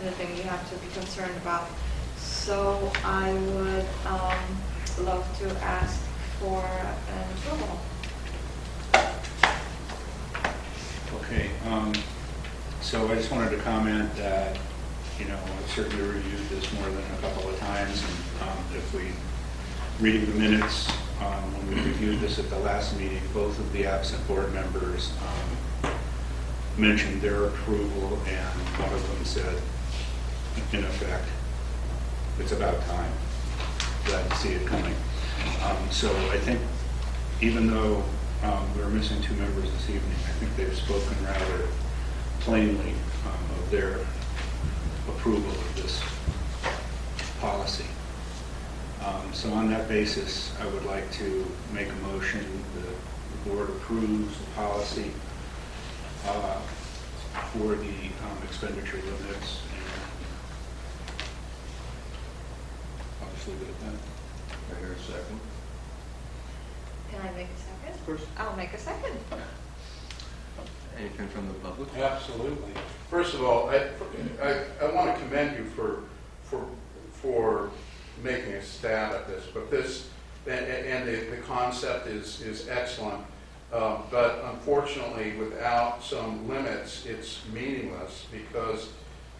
anything you have to be concerned about. So I would love to ask for an approval. Okay. So I just wanted to comment that, I've certainly reviewed this more than a couple of times. And if we read the minutes, when we reviewed this at the last meeting, both of the absent board members mentioned their approval, and one of them said, in effect, it's about time. Glad to see it coming. So I think even though we're missing two members this evening, I think they've spoken rather plainly of their approval of this policy. So on that basis, I would like to make a motion that the board approves the policy for the expenditure limits. And I'll just leave it at that. I hear a second. Can I make a second? Of course. I'll make a second. Anything from the public? Absolutely. First of all, I want to commend you for making a stab at this, but this and the concept is excellent. But unfortunately, without some limits, it's meaningless because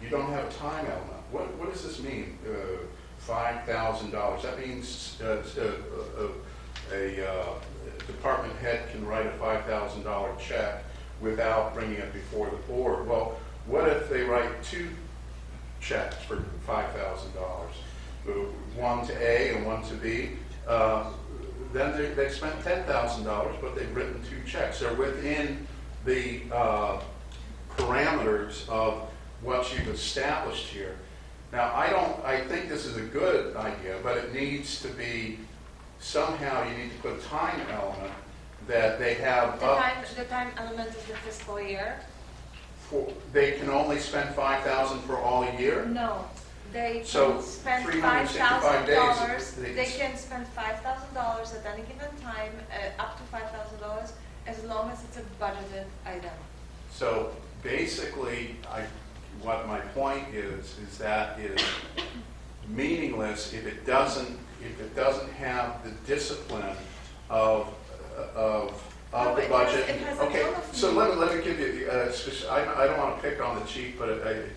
you don't have a time element. What does this mean? $5,000. That means a department head can write a $5,000 check without bringing it before the board. Well, what if they write 2 checks for $5,000, one to A and one to B? Then they spent $10,000, but they've written 2 checks. They're within the parameters of what you've established here. Now, I think this is a good idea, but it needs to be, somehow you need to put a time element that they have The time element is the fiscal year? they can only spend $5,000 for all year? No, they So, can spend 365 days, $5,000. They can spend $5,000 at any given time, up to $5,000, as long as it's a budgeted item. So basically, what my point is that is meaningless if it doesn't have the discipline of No, the it budget. has a Okay, ton of so let me give you, I don't want to pick on the chief, but it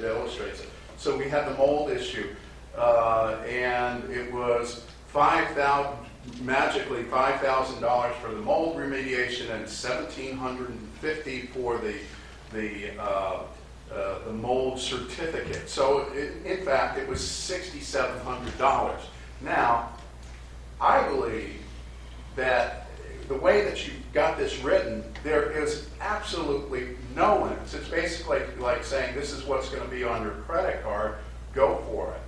illustrates it. So we had the mold issue, and it was magically $5,000 for the mold remediation and $1,750 for the mold certificate. So in fact, it was $6,700. Now, I believe that the way that you've got this written, there is absolutely no limits. It's basically like saying this is what's going to be on your credit card, go for it.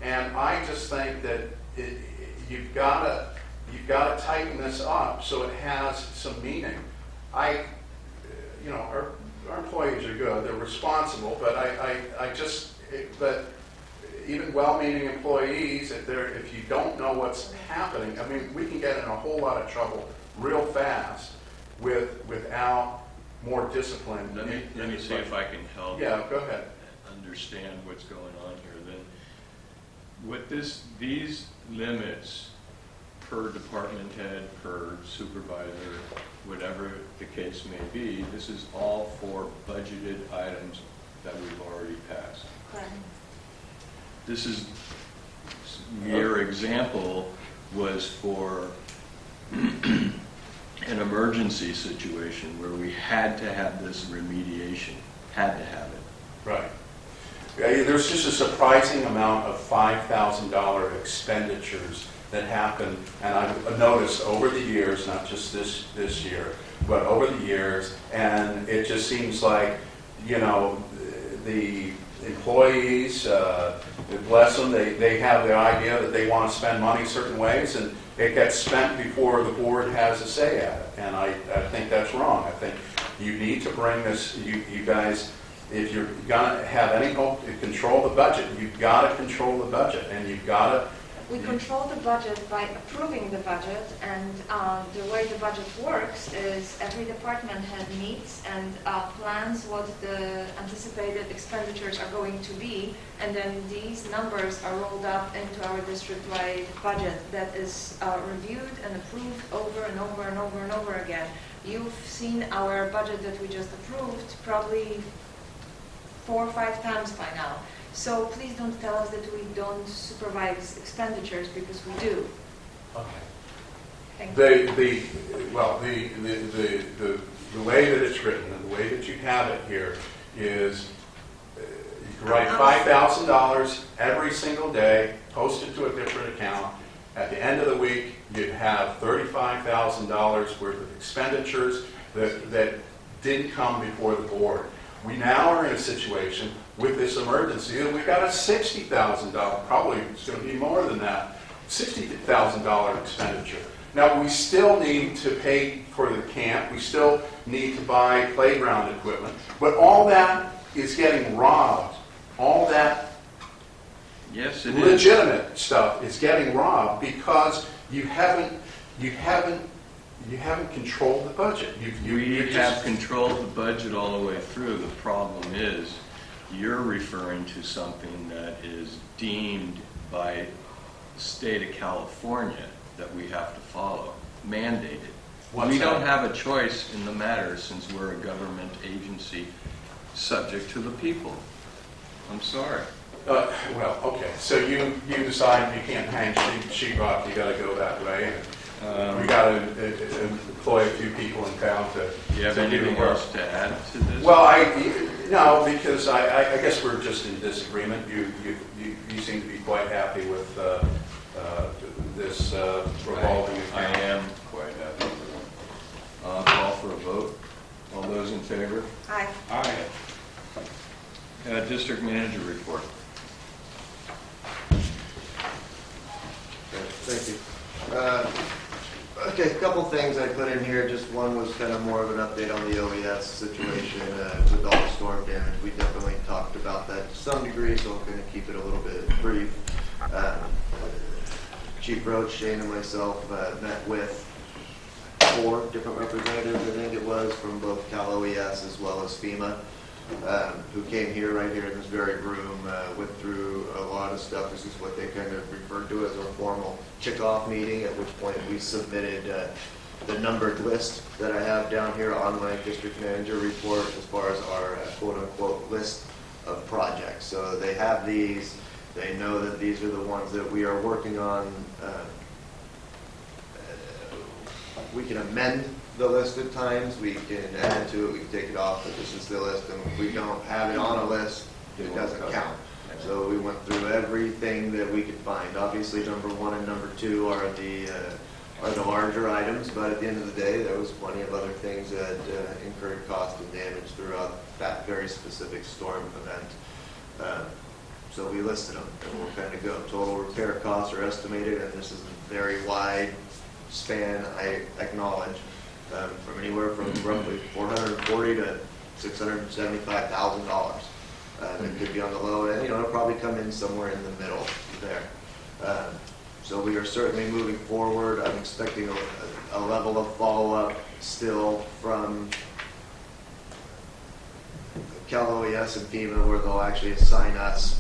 And I just think that you've got to tighten this up so it has some meaning. Our employees are good, they're responsible, but but even well-meaning employees, if you don't know what's happening, I mean, we can get in a whole lot of trouble real fast without more discipline. Let me see if I can help. Yeah, go ahead. Understand what's going on here. Then, with these limits per department head, per supervisor, whatever the case may be, this is all for budgeted items that we've already passed. Correct. This is, your example was for an emergency situation where we had to have this remediation, had to have it. Right. Yeah, there's just a surprising amount of $5,000 expenditures that happen, and I've noticed over the years, not just this year, but over the years, and it just seems like, the employees, bless them, they have the idea that they want to spend money certain ways, and it gets spent before the board has a say at it, and I think that's wrong. I think you need to bring this, you guys, if you're going to have any hope to control the budget, you've got to control the budget, and you've got to... We control the budget by approving the budget, and the way the budget works is every department head meets and plans what the anticipated expenditures are going to be, and then these numbers are rolled up into our district-wide budget that is reviewed and approved over and over and over and over again. You've seen our budget that we just approved probably 4 or 5 times by now. So please don't tell us that we don't supervise expenditures, because we do. Okay. Thank The way that it's written and the way that you have it here is you can write $5,000 every single day, post it to a different account. At the end of the week, you'd have $35,000 worth of expenditures that didn't come before the board. We now are in a situation with this emergency that we've got a $60,000, probably it's going to be more than that, $60,000 expenditure. Now, we still need to pay for the camp, we still need to buy playground equipment, but all that is getting robbed. All that Yes, it is. legitimate stuff is getting robbed because you haven't controlled the budget. We have controlled the budget all the way through. The problem is, you're referring to something that is deemed by state of California that we have to follow, mandated. What's We that? don't have a choice in the matter since we're a government agency subject to the people. I'm sorry. Well, okay, so you decide you can't hang sheetrock, you gotta go that way, and we gotta employ a few people in town to. Do you have to do the anything work. else to add to this? Well, no, because I guess we're just in disagreement. You seem to be quite happy with this revolving I account. am quite happy with it. Call for a vote. All those in favor? Aye. Aye. District manager report. Thank you. Okay, a couple things I put in here. Just one was kind of more of an update on the OES situation with all the storm damage. We definitely talked about that to some degree, so I'm going to keep it a little bit brief. Chief Roach, Shane, and myself met with 4 different representatives, I think it was, from both Cal OES as well as FEMA, who came right here in this very room, went through a lot of stuff. This is what they kind of referred to as a formal kickoff meeting, at which point we submitted the numbered list that I have down here on my district manager report as far as our quote-unquote list of projects. So they have these. They know that these are the ones that we are working on. We can amend the list at times, we can add to it, we can take it off, but this is the list, and if we don't have it on a list, it doesn't count. So we went through everything that we could find. Obviously, number 1 and number 2 are the larger items, but at the end of the day, there was plenty of other things that incurred cost and damage throughout that very specific storm event. So we listed them, and we'll kind of go. Total repair costs are estimated, and this is a very wide span, I acknowledge, from anywhere from roughly $440,000 to $675,000. It could be on the low end. It'll probably come in somewhere in the middle there. So we are certainly moving forward. I'm expecting a level of follow-up still from Cal OES and FEMA, where they'll actually assign us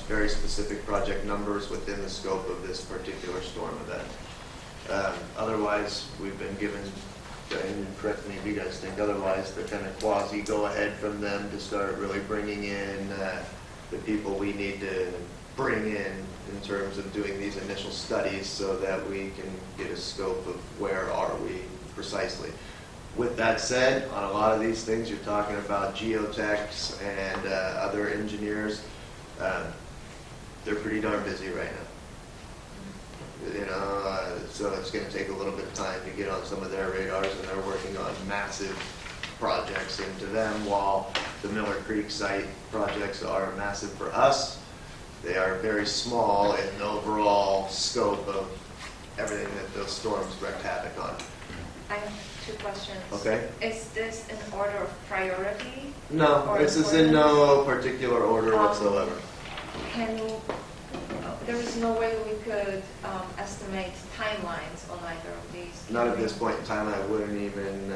very specific project numbers within the scope of this particular storm event. Otherwise, we've been given, and correct me if you guys think otherwise, the kind of quasi go-ahead from them to start really bringing in the people we need to bring in terms of doing these initial studies so that we can get a scope of where are we precisely. With that said, on a lot of these things, you're talking about geotechs and other engineers. They're pretty darn busy right now. So it's going to take a little bit of time to get on some of their radars, and they're working on massive projects. And to them, while the Miller Creek site projects are massive for us, they are very small in the overall scope of everything that those storms wreaked havoc on. I have 2 questions. Okay. Is this in order of priority? No, Or this is in no particular order whatsoever. There is no way we could estimate timelines on either of these? Not at this point in time. I wouldn't even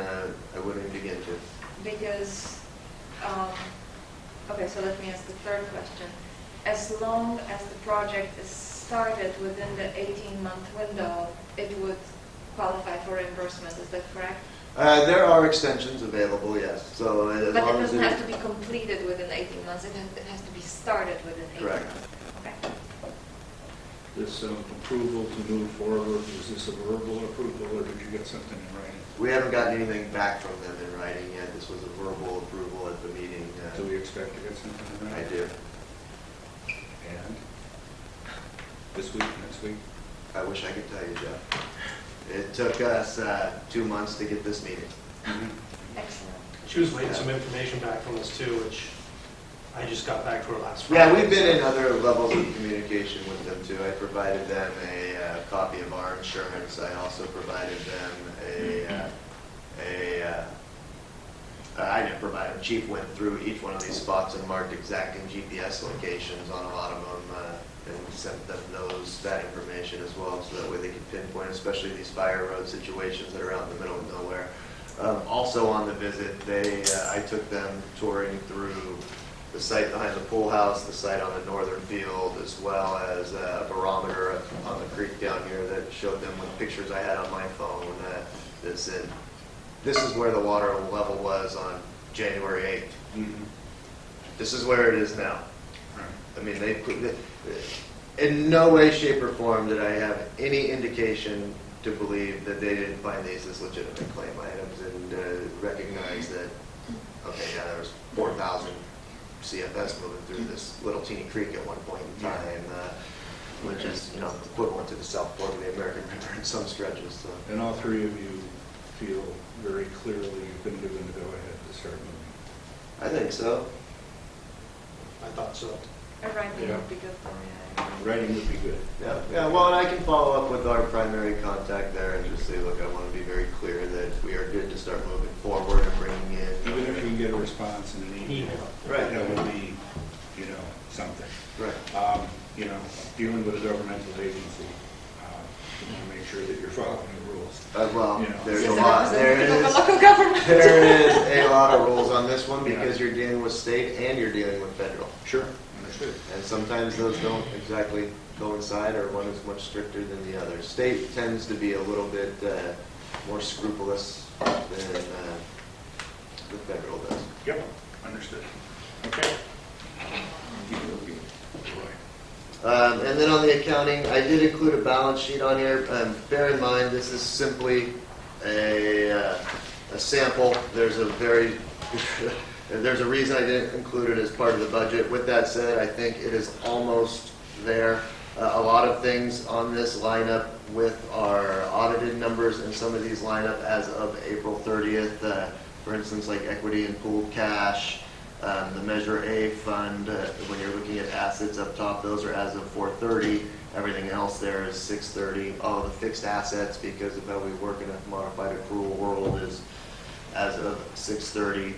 begin to. Because, okay, so let me ask the 3rd question. As long as the project is started within the 18-month window, it would qualify for reimbursement, is that correct? There are extensions available, yes. So as But it long as doesn't have to be completed within 18 months, it has to be started within 18 Correct. months. Okay. This approval to move forward, is this a verbal approval, or did you get something in writing? we haven't gotten anything back from them in writing yet. This was a verbal approval at the meeting. Do we expect to get something in I writing? do. And this week, next week? I wish I could tell you, Jeff. It took us 2 months to get this meeting. Excellent. She was waiting some information back from us too, which I just got back to her last Yeah, Friday. we've been in other levels of communication with them too. I provided them a copy of our insurance. I also provided them I didn't provide them. Chief went through each one of these spots and marked exacting GPS locations on a lot of them and sent them that information as well, so that way they could pinpoint, especially these fire road situations that are out in the middle of nowhere. Also on the visit, I took them touring through the site behind the pool house, the site on the northern field, as well as a barometer on the creek down here that showed them with pictures I had on my phone that said, this is where the water level was on January 8th. Mhm. This is where it is now. Right. I mean, in no way, shape, or form did I have any indication to believe that they didn't find these as legitimate claim items and recognize that, okay, yeah, there was 4,000 CFS moving through this little teeny creek at one point in time, which is, equivalent to the South Fork of the American River in some stretches. So. And all three of you feel very clearly you've been given the go-ahead to start moving. I think so. I thought so. A writing Yeah. would be good for me. Writing would be good. Yeah, well, and I can follow up with our primary contact there and just say, look, I want to be very clear that we are good to start moving forward and bringing in. Even if you can get a response in an email. Right. That would be, something. Right. Dealing with a governmental agency, you want to make sure that you're following the rules. Well, there's a As a lot, representative of a local government. there is a lot of rules on this one because you're dealing with state and you're dealing with federal. Sure. Understood. And sometimes those don't exactly coincide, or one is much stricter than the other. State tends to be a little bit more scrupulous than the federal does. Yep. Understood. Okay. And then on the accounting, I did include a balance sheet on here. Bear in mind, this is simply a sample. There's a reason I didn't include it as part of the budget. With that said, I think it is almost there. A lot of things on this line up with our audited numbers, and some of these line up as of April 30th. For instance, like equity and pooled cash. The Measure A fund, when you're looking at assets up top, those are as of 4/30. Everything else there is 6/30. All of the fixed assets, because of how we work in a modified accrual world, is as of 6/30.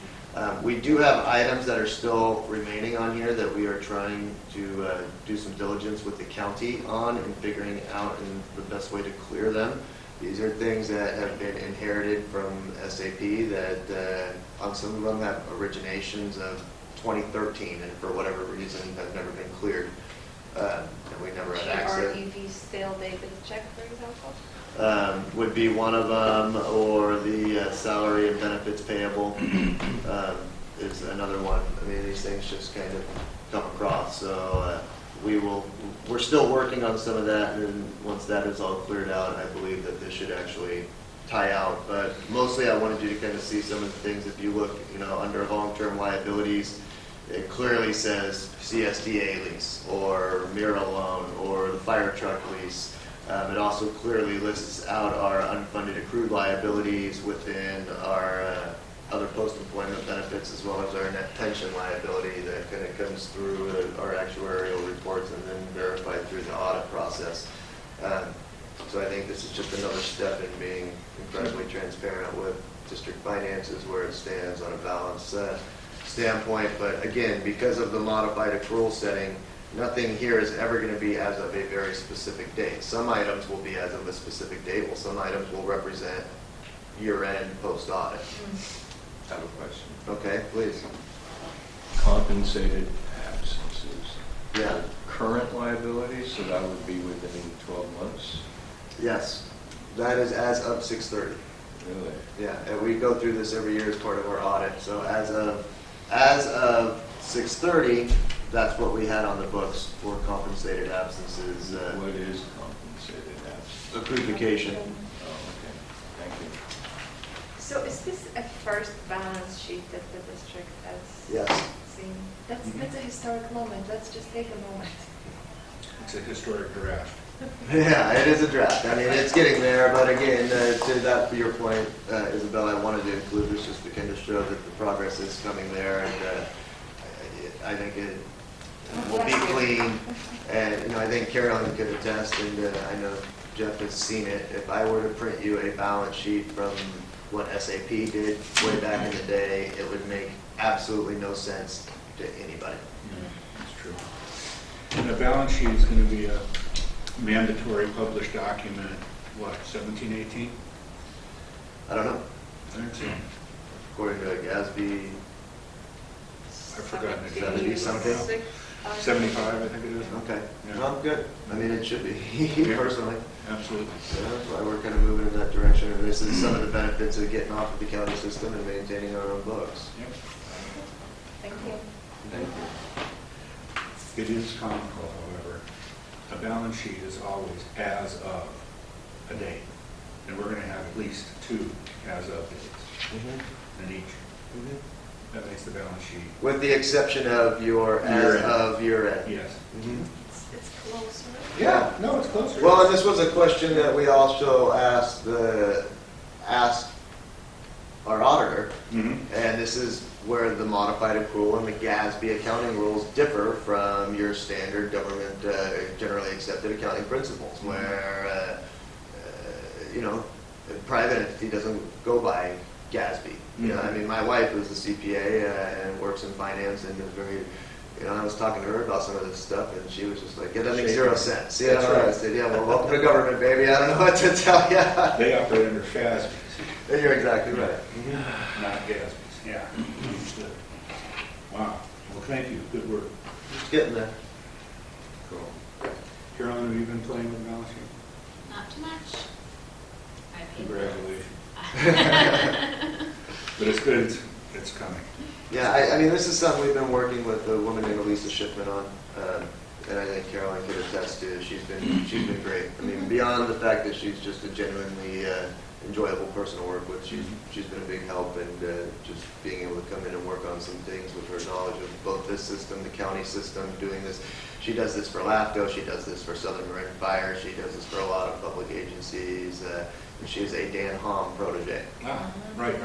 We do have items that are still remaining on here that we are trying to do some diligence with the county on and figuring out the best way to clear them. These are things that have been inherited from SAP that on some of them have originations of 2013 and for whatever reason have never been cleared. And we never had access. GREV stale dated check, for example? Would be one of them, or the salary and benefits payable is another one. I mean, these things just kind of come across. So we're still working on some of that, and once that is all cleared out, I believe that this should actually tie out. But mostly I wanted you to kind of see some of the things. If you look, under long-term liabilities, it clearly says CSDA lease or Mira loan or the fire truck lease. It also clearly lists out our unfunded accrued liabilities within our other post-employment benefits, as well as our net pension liability that kind of comes through our actuarial reports and then verified through the audit process. So I think this is just another step in being incredibly transparent with district finances, where it stands on a balance standpoint. But again, because of the modified accrual setting, nothing here is ever going to be as of a very specific date. Some items will be as of a specific date, while some items will represent year-end post-audit. I have a question. Okay, please. Compensated absences. Yeah. Current liabilities, so that would be within 12 months? Yes, that is as of 6/30. Really? Yeah, and we go through this every year as part of our audit. So as of 6/30, that's what we had on the books for compensated absences. What is compensated absence? Accrued vacation. Oh, okay. Thank you. So is this a first balance sheet that the district has Yes. seen? That's a historic moment. Let's just take a moment. It's a historic draft. Yeah, it is a draft. I mean, it's getting there, but again, to your point, Isabel, I wanted to include this just to kind of show that the progress is coming there, and I think it will be clean. And I think Carolyn could attest, and I know Jeff has seen it. If I were to print you a balance sheet from what SAP did way back in the day, it would make absolutely no sense to anybody. That's true. And the balance sheet is going to be a mandatory published document, 17, 18? I don't know. I think so. According to GASB, I've forgotten the 70 date. something? 75, I think it is. Okay, Yeah. well, good. I mean, it should be, personally. Absolutely. Yeah, that's why we're kind of moving in that direction, and this is some of the benefits of getting off of the county system and maintaining our own books. Yep. Thank you. Thank you. It is comical, however. A balance sheet is always as of a date, and we're going to have at least 2 as of dates in each. That makes the balance sheet. With the exception of your as Year end. of year end. Yes. It's closer. Yeah, no, it's closer. Well, and this was a question that we also asked our auditor, Mhm. and this is where the modified accrual and the GASB accounting rules differ from your standard government generally accepted accounting principles, where you know, a private entity doesn't go by GASB. You know, I mean, my wife is a CPA and works in finance and is very, you know, I was talking to her about some of this stuff and she was just like, it doesn't make 0 cents. You know, That's right. I said, yeah, well, welcome to government, baby. I don't know what to tell you. They operate under FASB, You're exactly right. not GASB. Yeah, understood. Wow. Well, thank you. Good work. Just getting there. Cool. Carolyn, have you been playing with balance sheet? Not too much. I paid Congratulations. But it's good. It's coming. Yeah, I mean, this is something we've been working with a woman named Elisa Shipman on, and I think Caroline could attest to. She's been great. I mean, beyond the fact that she's just a genuinely enjoyable person to work with, she's been a big help, and just being able to come in and work on some things with her knowledge of both this system, the county system, doing this. She does this for LAFCO, she does this for Southern Marin Fire, she does this for a lot of public agencies, and she is a Dan Hom protege. Ah, right. I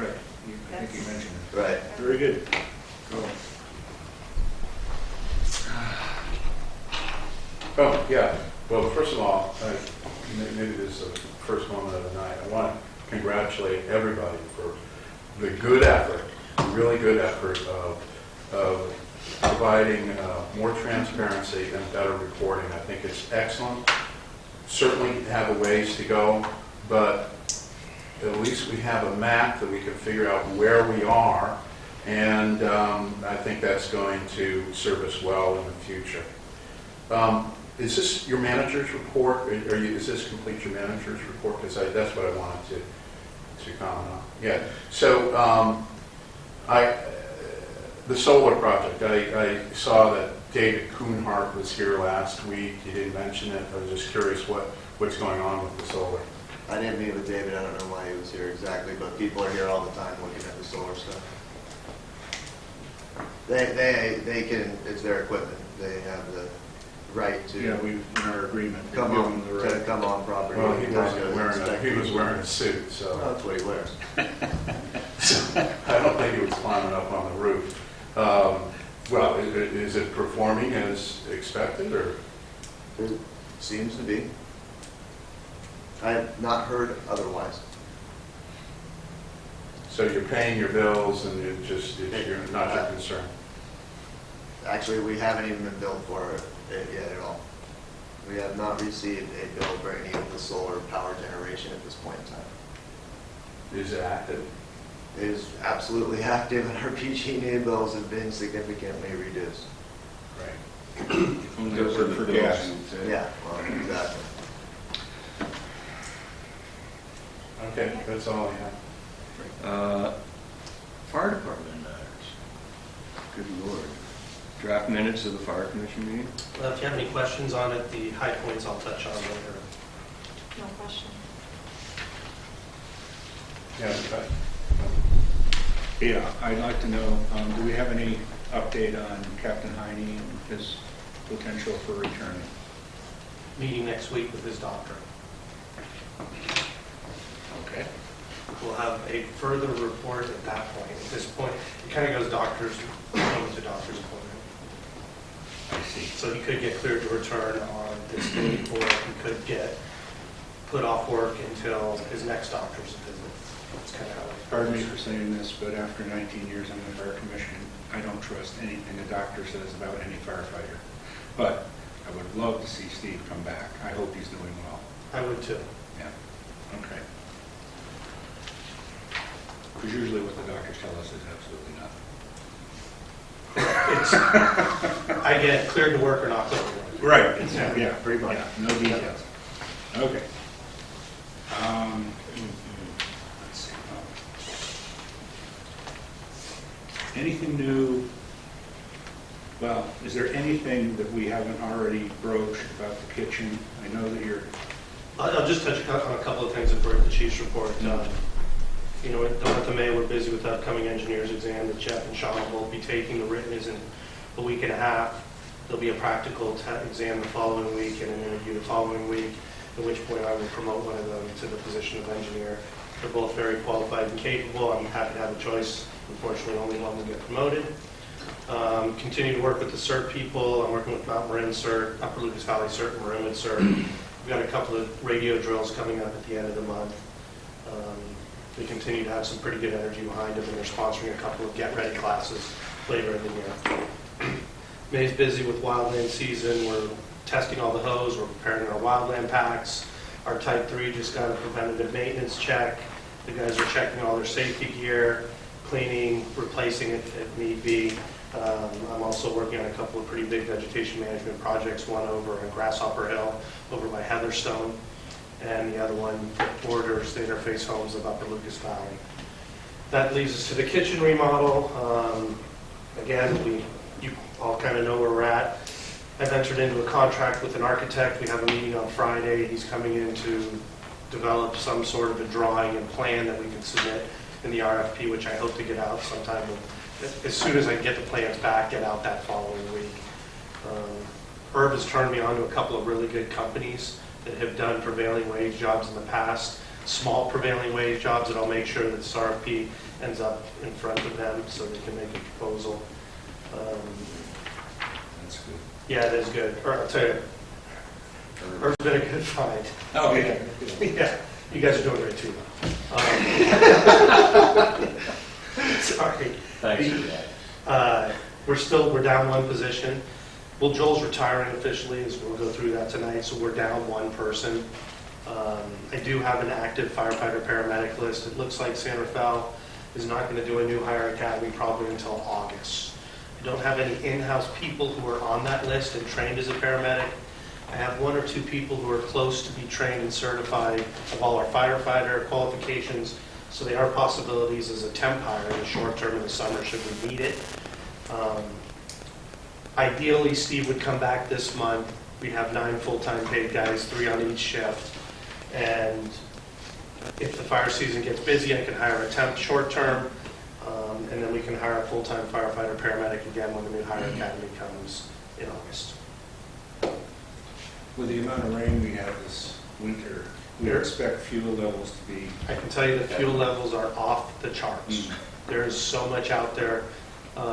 think you mentioned it. Right. Very good. Go. Oh, yeah. Well, first of all, maybe this is the first moment of the night. I want to congratulate everybody for the good effort, really good effort of providing more transparency and better reporting. I think it's excellent. Certainly have a ways to go, but at least we have a map that we can figure out where we are, and I think that's going to serve us well in the future. Is this your manager's report? Is this complete your manager's report? Because that's what I wanted to comment on. Yeah. So the solar project. I saw that David Kuhnhart was here last week. You didn't mention it. I was just curious what's going on with the solar. I didn't meet with David, I don't know why he was here exactly, but people are here all the time looking at the solar stuff. They can, it's their equipment, they have the right to Yeah, we in our agreement. we come give on, them the right. to come on property. Well, he anytime to was inspect. wearing a suit, so Well, that's what he wears. I don't think he was climbing up on the roof. Well, is it performing as expected, or? It seems to be. I have not heard otherwise. So you're paying your bills and it's not your concern? Actually, we haven't even been billed for it yet at all. We have not received a bill for any of the solar power generation at this point in time. Is it active? It is absolutely active, and our PG&E bills have been significantly reduced. Right. Only Those for are the for bills gas. and, Yeah, well, exactly. Okay, that's all I have. Fire department matters. Good Lord. Draft minutes of the fire commission meeting? Well, if you have any questions on it, the high points I'll touch on later. No question. Yeah, okay. Yeah, I'd like to know, do we have any update on Captain Heine and his potential for returning? Meeting next week with his doctor. Okay. We'll have a further report at that point. At this point, it kind of goes doctor's appointment to doctor's appointment. I see. So he could get cleared to return on this date, or he could get put off work until his next doctor's visit. That's kind of how it. Pardon me for saying this, but after 19 years on the fire commission, I don't trust anything a doctor says about any firefighter. But I would love to see Steve come back. I hope he's doing well. I would too. Yeah, okay. Because usually what the doctors tell us is absolutely nothing. I get cleared to work or not cleared to work. Right, yeah, pretty much, no details. Okay. Let's see. Anything new? Well, is there anything that we haven't already broached about the kitchen? I know that you're, I'll just touch on a couple of things for the chief's report. You know, at the month of May, we're busy with the upcoming engineer's exam that Jeff and Sean will both be taking. The written is in a week and a half. There'll be a practical exam the following week and an interview the following week, at which point I will promote one of them to the position of engineer. They're both very qualified and capable. I'm happy to have a choice. Unfortunately, only one will get promoted. Continue to work with the CERT people. I'm working with Mount Marin CERT, Upper Lucas Valley CERT, and Marinwood CERT. We've got a couple of radio drills coming up at the end of the month. They continue to have some pretty good energy behind them, and they're sponsoring a couple of get-ready classes later in the year. May's busy with wildland season. We're testing all the hose. We're preparing our wildland packs. Our Type 3 just got a preventative maintenance check. The guys are checking all their safety gear, cleaning, replacing it if need be. I'm also working on a couple of pretty big vegetation management projects, one over on Grasshopper Hill, over by Heatherstone, and the other one borders the interface homes of Upper Lucas Valley. That leads us to the kitchen remodel. Again, you all kind of know where we're at. I've entered into a contract with an architect. We have a meeting on Friday. He's coming in to develop some sort of a drawing and plan that we can submit in the RFP, which I hope to get out sometime as soon as I get the plans back, get out that following week. Herb has turned me on to a couple of really good companies that have done prevailing wage jobs in the past, small prevailing wage jobs, that I'll make sure that this RFP ends up in front of them so they can make a proposal. that's good. Yeah, it is good. I'll tell you, Herb's been a good find. Oh, yeah. Yeah, you guys are doing great too. Sorry. Thanks for that. We're down one position. Well, Joel's retiring officially, as we'll go through that tonight, so we're down one person. I do have an active firefighter paramedic list. It looks like San Rafael is not going to do a new hire academy probably until August. I don't have any in-house people who are on that list and trained as a paramedic. I have one or two people who are close to be trained and certified of all our firefighter qualifications, so they are possibilities as a temp hire in the short term in the summer should we need it. Ideally, Steve would come back this month. We'd have 9 full-time paid guys, 3 on each shift. And if the fire season gets busy, I can hire a temp short term, and then we can hire a full-time firefighter paramedic again when the new hire academy comes in August. With the amount of rain we had this winter, we expect fuel levels to be, I can tell you that fuel levels are off the charts. There is so much out there.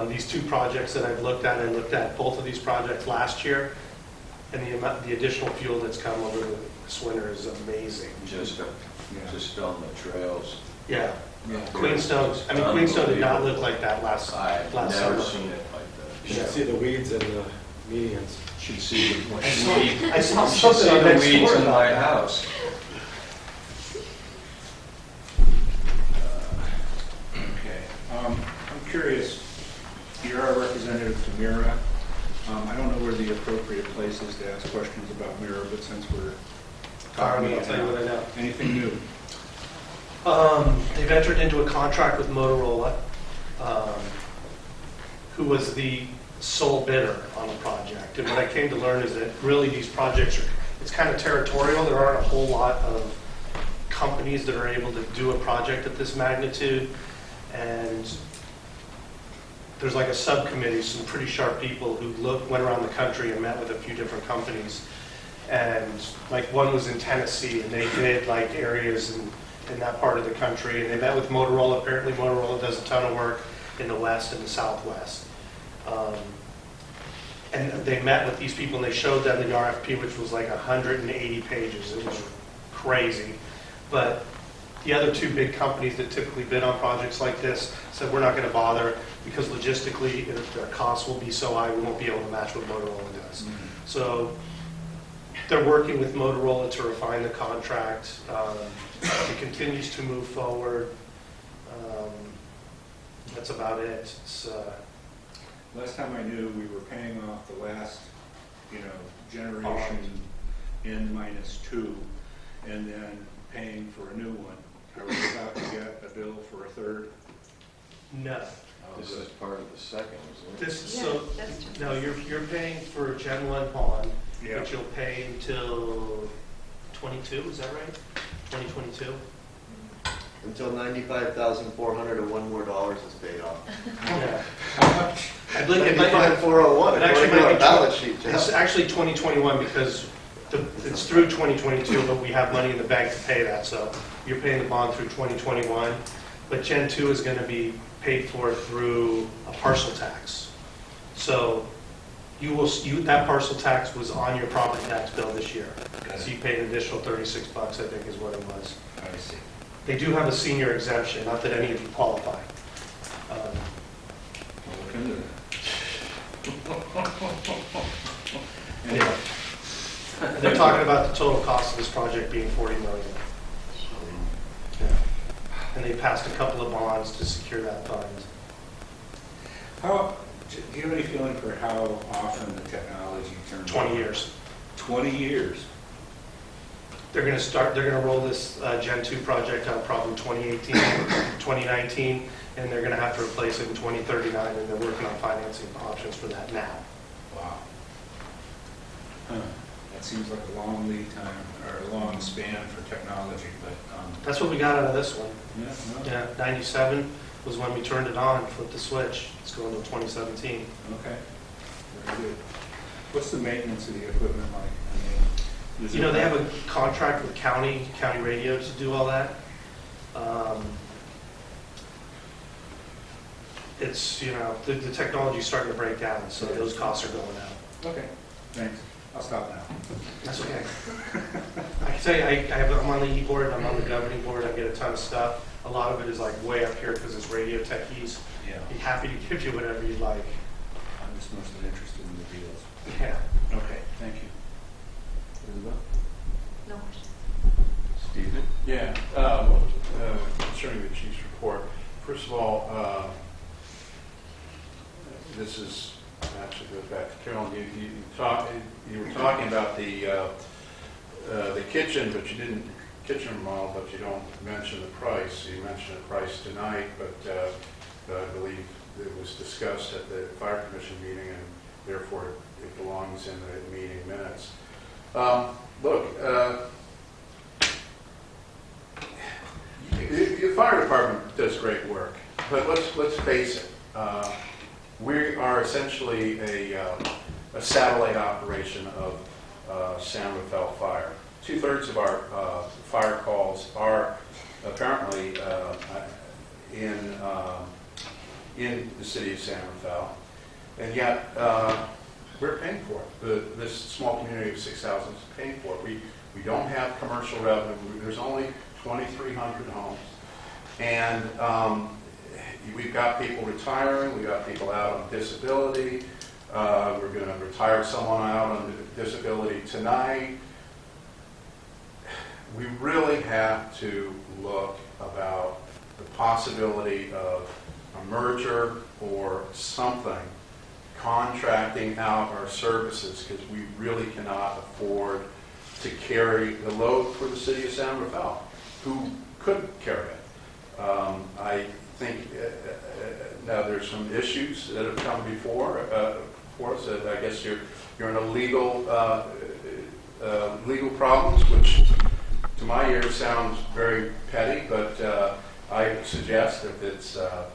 These 2 projects that I've looked at, I looked at both of these projects last year, and the additional fuel that's come over this winter is amazing. Just on the trails. Yeah. Queenstone did not look like that last I've summer. never seen it like that. You should see the weeds in the medians. Should see the I saw should something see on the next weeds door in about my that. house. okay. I'm curious, you're our representative to MIRA. I don't know where the appropriate place is to ask questions about MIRA, but since we're talking I'll tell you what I know. anything new? They've entered into a contract with Motorola, who was the sole bidder on the project. And what I came to learn is that really these projects it's kind of territorial. There aren't a whole lot of companies that are able to do a project at this magnitude. And there's like a subcommittee, some pretty sharp people who went around the country and met with a few different companies. And like one was in Tennessee, and they did like areas in that part of the country, and they met with Motorola. Apparently Motorola does a ton of work in the west and the southwest. And they met with these people and they showed them the RFP, which was like 180 pages. It was crazy. But the other 2 big companies that typically bid on projects like this said we're not going to bother because logistically their costs will be so high we won't be able to match what Motorola does. So they're working with Motorola to refine the contract. It continues to move forward. That's about it. Last time I knew, we were paying off the last, generation N-2, and then paying for a new one. Are we about to get a bill for a third? No. This is part of the second, isn't it? This is Yeah, so, that's true. no, you're paying for Gen 1 pond, Yeah. which you'll pay until 22, is that right? 2022? Until 95,400 and one more dollars is paid off. Yeah. How much? I'd like, it might, 95,401, it actually according to might our be, balance sheet, it's Jeff. actually 2021 because it's through 2022, but we have money in the bank to pay that, so you're paying the bond through 2021. But Gen 2 is going to be paid for through a parcel tax. So that parcel tax was on your property tax bill this year. So you paid an additional $36, I think is what it was. I see. They do have a senior exemption, not that any of you qualify. I'll look into that. Yeah. They're talking about the total cost of this project being $40 million. Yeah. And they passed a couple of bonds to secure that fund. Do you have any feeling for how often the technology turns? 20 years. 20 years. They're going to roll this Gen 2 project out probably 2018, 2019, and they're going to have to replace it in 2039, and they're working on financing options for that now. Wow. Huh. That seems like a long lead time, or a long span for technology, but, That's what we got out of this one. yeah, no, Yeah, 97 was when we turned it on, flipped the switch. It's going to 2017. okay. Very good. What's the maintenance of the equipment like? I mean, is You know, it- they have a contract with county radio to do all that. It's, the technology's starting to break down, so those costs are going out. Okay, thanks. I'll stop now. That's okay. I can tell you, I'm on the e-board, I'm on the governing board, I get a ton of stuff. A lot of it is like way up here because it's radio techies. Yeah. Be happy to give you whatever you'd like. I'm just mostly interested in the deals. Yeah. Okay, thank you. Isabel? No question. Stephen? Yeah, concerning the chief's report, first of all, this is, actually goes back to Carolyn, you were talking about the kitchen, but you didn't, kitchen remodel, but you don't mention the price. You mentioned the price tonight, but I believe it was discussed at the fire commission meeting, and therefore it belongs in the meeting minutes. Look, the fire department does great work, but let's face it. We are essentially a satellite operation of San Rafael Fire. 2/3 of our fire calls are apparently in the city of San Rafael, and yet we're paying for it. This small community of 6,000 is paying for it. We don't have commercial revenue. There's only 2,300 homes, and we've got people retiring. We've got people out on disability. We're going to retire someone out on disability tonight. We really have to look about the possibility of a merger or something, contracting out our services, because we really cannot afford to carry the load for the city of San Rafael, who could carry it. I think now there's some issues that have come before us. I guess you're in a legal problems, which to my ears sounds very petty, but I suggest if it's a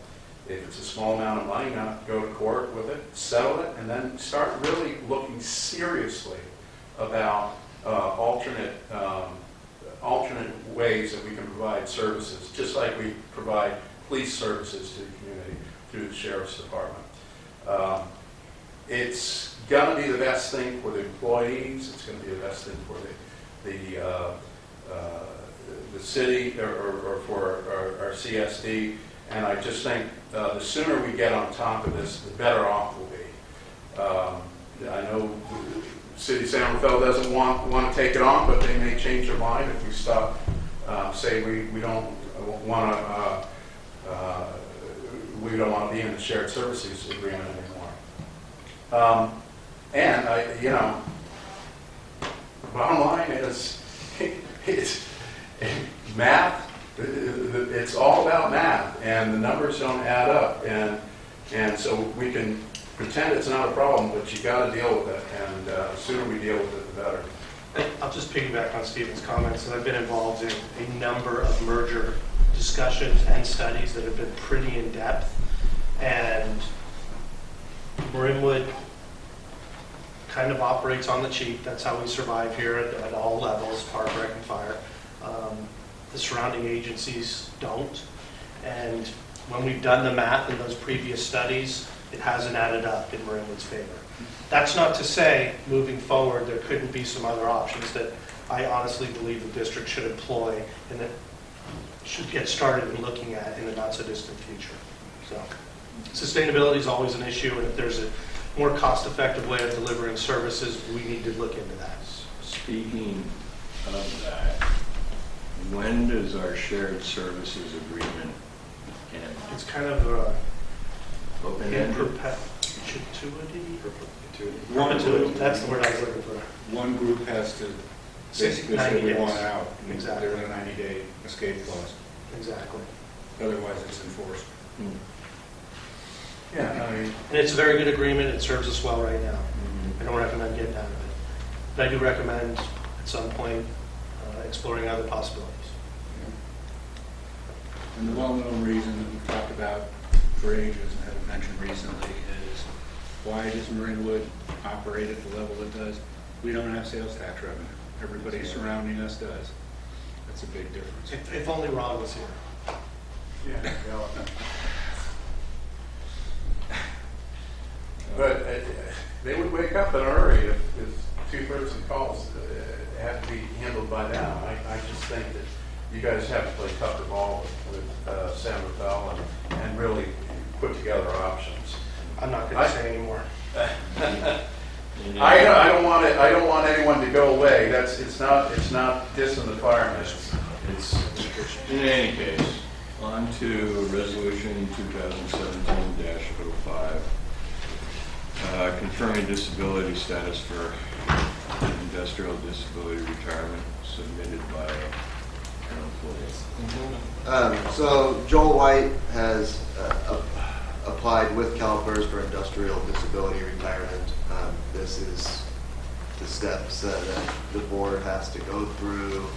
small amount of money, not go to court with it, settle it, and then start really looking seriously about alternate ways that we can provide services, just like we provide police services to the community through the sheriff's department. It's going to be the best thing for the employees. It's going to be the best thing for the city or for our CSD. And I just think the sooner we get on top of this, the better off we'll be. I know the city of San Rafael doesn't want to take it on, but they may change their mind if we stop, say we don't want to be in the shared services agreement anymore. And bottom line is, it's math. It's all about math, and the numbers don't add up. And so we can pretend it's not a problem, but you got to deal with it. And the sooner we deal with it, the better. I'll just piggyback on Stephen's comments, and I've been involved in a number of merger discussions and studies that have been pretty in-depth, and Marinwood kind of operates on the cheap. That's how we survive here at all levels, park, rec, and fire. The surrounding agencies don't, and when we've done the math in those previous studies, it hasn't added up in Marinwood's favor. That's not to say, moving forward, there couldn't be some other options that I honestly believe the district should employ and that should get started in looking at in the not-so-distant future. So, sustainability is always an issue, and if there's a more cost-effective way of delivering services, we need to look into that. Speaking of that, when does our shared services agreement end? It's kind of a Open-ended? perpetuity. One, That's the word I was looking for. one group has to basically say 90 we days. want out. Exactly. There's a 90-day escape clause. Exactly. Otherwise, it's enforced. Hmm. Yeah, I mean, And it's a very good agreement. It serves us well right now. I don't recommend getting out of it. But I do recommend at some point exploring other possibilities. And the well-known reason that we've talked about for ages and haven't mentioned recently is, why does Marinwood operate at the level it does? We don't have sales tax revenue. Everybody surrounding us does. That's a big difference. If only Ron was here. yeah. But they would wake up in a hurry if two-thirds of the calls had to be handled by them. I just think that you guys have to play tougher ball with San Rafael and really put together options. I'm not going to say anymore. I don't want it. I don't want anyone to go away. It's not dissing the firemen. It's In any case, on to Resolution 2017-05, confirming disability status for industrial disability retirement submitted by an employee. So Joel White has applied with CalPERS for industrial disability retirement. This is the steps that the board has to go through.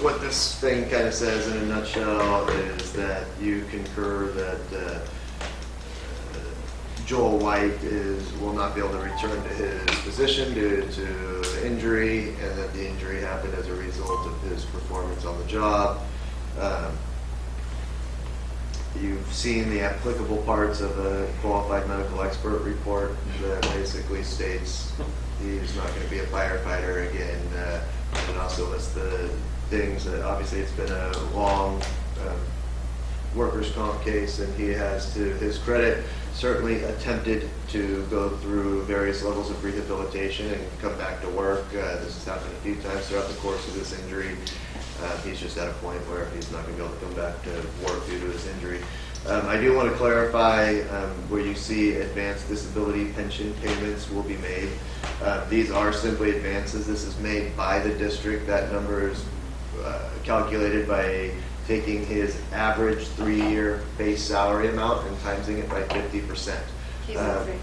What this thing kind of says in a nutshell is that you concur that Joel White will not be able to return to his position due to injury, and that the injury happened as a result of his performance on the job. You've seen the applicable parts of a qualified medical expert report that basically states he's not going to be a firefighter again, and also lists the things that, obviously it's been a long workers' comp case, and he has, to his credit, certainly attempted to go through various levels of rehabilitation and come back to work. This has happened a few times throughout the course of this injury. He's just at a point where he's not going to be able to come back to work due to his injury. I do want to clarify where you see advanced disability pension payments will be made. These are simply advances. This is made by the district. That number is calculated by taking his average 3-year base salary amount and timesing it by 50%. He's at 350.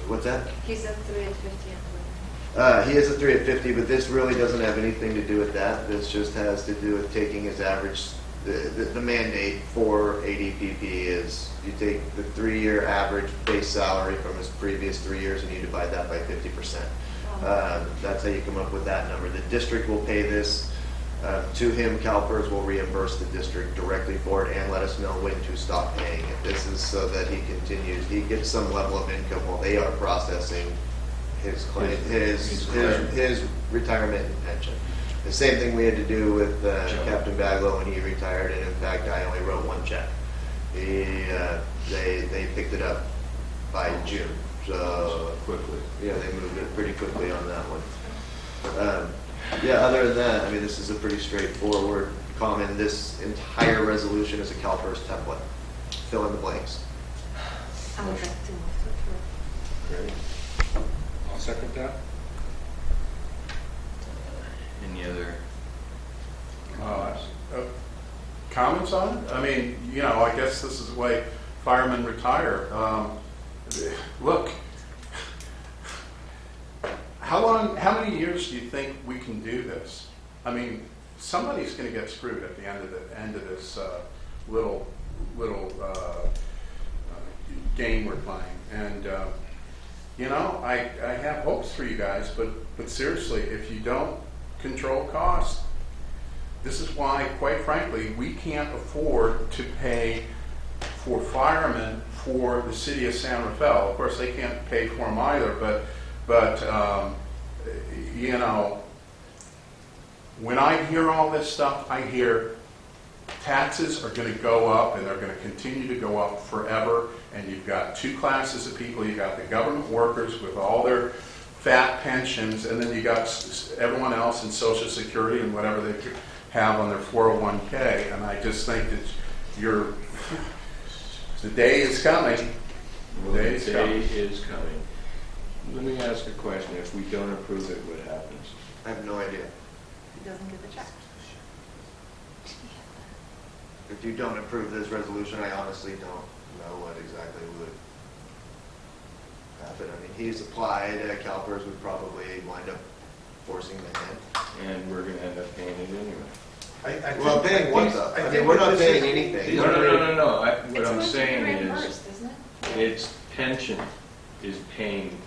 What's that? He's at 350. He is a 3 at 50, but this really doesn't have anything to do with that. This just has to do with taking his average. The mandate for ADPP is you take the 3-year average base salary from his previous 3 years and you divide that by 50%. That's how you come up with that number. The district will pay this to him. CalPERS will reimburse the district directly for it and let us know when to stop paying it. This is so that he continues. He gets some level of income while they are processing his claim, his retirement and pension. The same thing we had to do with Captain Baglow when he retired, and in fact, I only wrote one check. They picked it up by June, so Quickly. yeah, they moved it pretty quickly on that one. Yeah, other than that, I mean, this is a pretty straightforward comment. This entire resolution is a CalPERS template. Fill in the blanks. I would like to move to Great. I'll second that. Any other Uh, comments? Comments on it? I mean, you know, I guess this is the way firemen retire. Look, how many years do you think we can do this? I mean, somebody's going to get screwed at the end of this little game we're playing. And you know, I have hopes for you guys, but seriously, if you don't control costs, this is why, quite frankly, we can't afford to pay for firemen for the city of San Rafael. Of course, they can't pay for them either, but you know, when I hear all this stuff, I hear taxes are going to go up, and they're going to continue to go up forever. And you've got two classes of people. You've got the government workers with all their fat pensions, and then you got everyone else in Social Security and whatever they have on their 401k. And I just think that the day is coming. Well, the day is coming. Let me ask a question. If we don't approve it, what happens? I have no idea. He doesn't get the check. If you don't approve this resolution, I honestly don't know what exactly would happen. I mean, he's applied, CalPERS would probably wind up forcing the hand. And we're going to end up paying it anyway. Well, paying what though? I mean, we're not paying anything. No. What I'm saying is, Reimbursed, isn't it? its pension is paying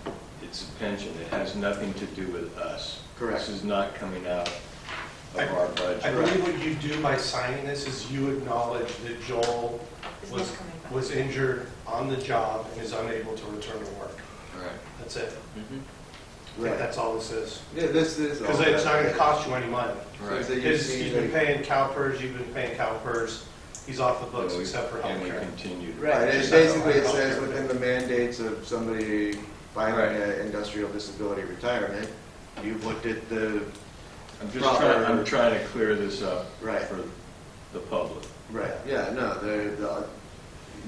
its pension. It has nothing to do with us. Correct. This is not coming out of our budget. I believe what you do by signing this is you acknowledge that Joel It's not coming back. was injured on the job and is unable to return to work. Right. That's it. Mhm. I think that's all this is. Yeah, this is. Because it's not going to cost you any money. Right. He's been paying CalPERS, you've been paying CalPERS, he's off the books And we- except for And we healthcare. continue. to- Right, and Just basically it like says healthcare. within the mandates of somebody filing Right. an industrial disability retirement, you've looked at the, I'm trying to clear this up Right. for the public. right, yeah, no,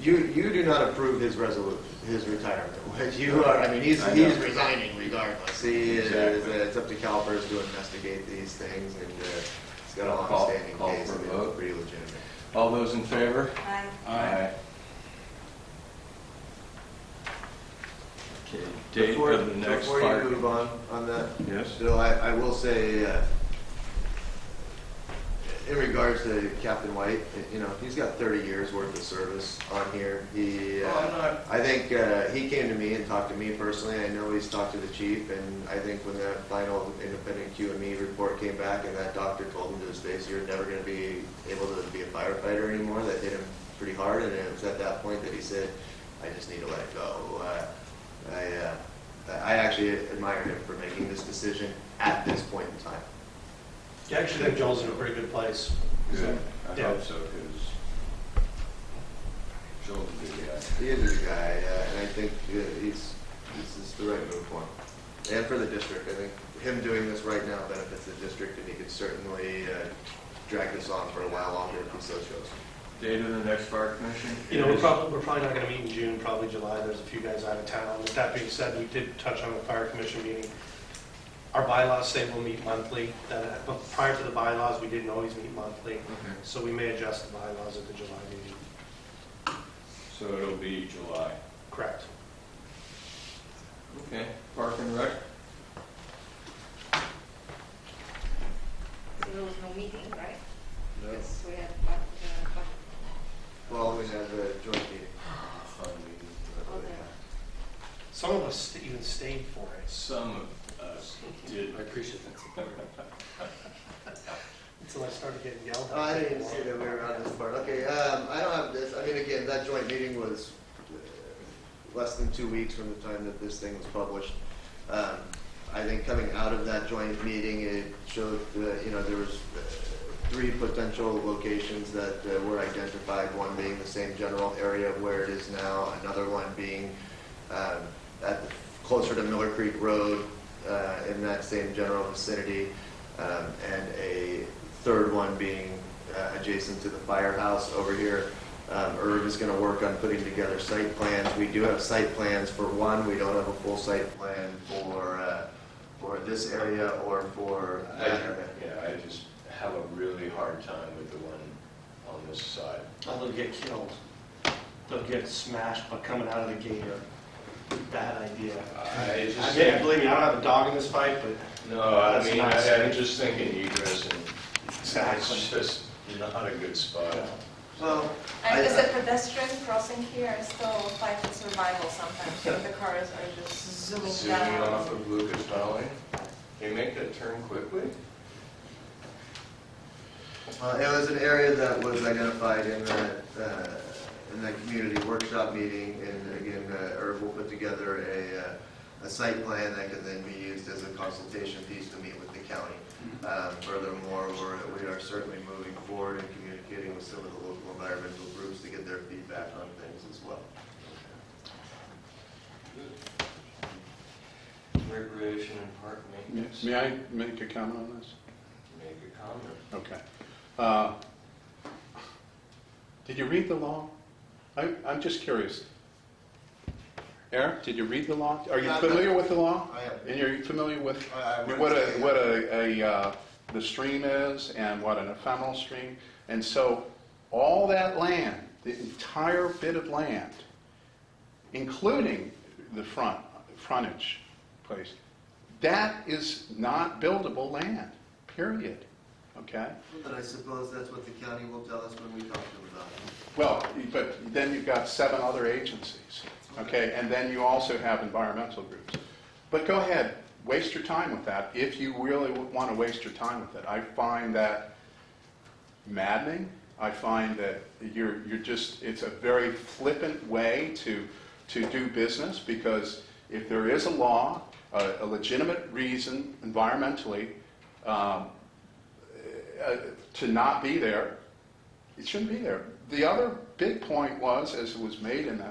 you do not approve his retirement. What you are, I mean, he's I know. resigning regardless. He is, Exactly. it's up to CalPERS to investigate these things, and it's got a Call- long-standing call case, for a and it's vote. pretty legitimate. All those in favor? Aye. Okay, date of the next Before fire. you move on that, Yes? Bill, I will say, in regards to Captain White, you know, he's got 30 years worth of service on here. He, Well, I'm not- I think he came to me and talked to me personally. I know he's talked to the chief, and I think when that final independent Q&E report came back and that doctor told him to his face, you're never going to be able to be a firefighter anymore, that hit him pretty hard, and it was at that point that he said, I just need to let it go. I actually admire him for making this decision at this point in time. I actually think Joel's in a pretty good place. Good. I Yeah. hope so, because Joel's a good guy. He is a good guy, and I think this is the right move for him. And for the district, I think him doing this right now benefits the district, and he could certainly drag this on for a while longer if he so chose. Date of the next fire commission? You know, we're probably not going to meet in June, probably July. There's a few guys out of town. With that being said, we did touch on the fire commission meeting. Our bylaws say we'll meet monthly. But prior to the bylaws, we didn't always meet monthly. Okay. So we may adjust the bylaws at the July meeting. So it'll be July. Correct. Okay, Park and Rec? So there was no meeting, right? No. Because we had Well, we have a joint meeting. Fun meeting. Okay. Some of us even stayed for it. Some of us did. I appreciate that support. Until I started getting yelled at. Oh, I didn't see that we were on this part. Okay, I don't have this. I mean, again, that joint meeting was less than 2 weeks from the time that this thing was published. I think coming out of that joint meeting, it showed, you know, there was 3 potential locations that were identified, one being the same general area of where it is now, another one being closer to Miller Creek Road in that same general vicinity, and a third one being adjacent to the firehouse over here. Irv is going to work on putting together site plans. We do have site plans for one. We don't have a full site plan for this area or for that area. Yeah, I just have a really hard time with the one on this side. Oh, they'll get killed. They'll get smashed by coming out of the gate. Bad idea. Believe me, I don't have a dog in this fight, but No, I That's mean, not I'm safe. just thinking egress, and exactly. it's just not a good spot. Well, And as a pedestrian crossing here, I still fight for survival sometimes. Like the cars are just zooming Zooming down. off of Lucas Valley, they make that turn quickly? It was an area that was identified in the community workshop meeting, and again, Irv will put together a site plan that can then be used as a consultation piece to meet with the county. Furthermore, we are certainly moving forward and communicating with some of the local environmental groups to get their feedback on things as well. Recreation and park maintenance. May I make a comment on this? Make a comment. Okay. Did you read the law? I'm just curious. Eric, did you read the law? Are you familiar with the law? I am. And are you familiar with would what say, the stream is and what an ephemeral stream? And so all that land, the entire bit of land, including the frontage place, that is not buildable land, period. Okay? But I suppose that's what the county will tell us when we talk to them about it. Well, but then you've got 7 other agencies, okay? And then you also have environmental groups. But go ahead, waste your time with that if you really want to waste your time with it. I find that maddening. I find that you're just, it's a very flippant way to do business, because if there is a law, a legitimate reason environmentally to not be there, it shouldn't be there. The other big point was, as it was made in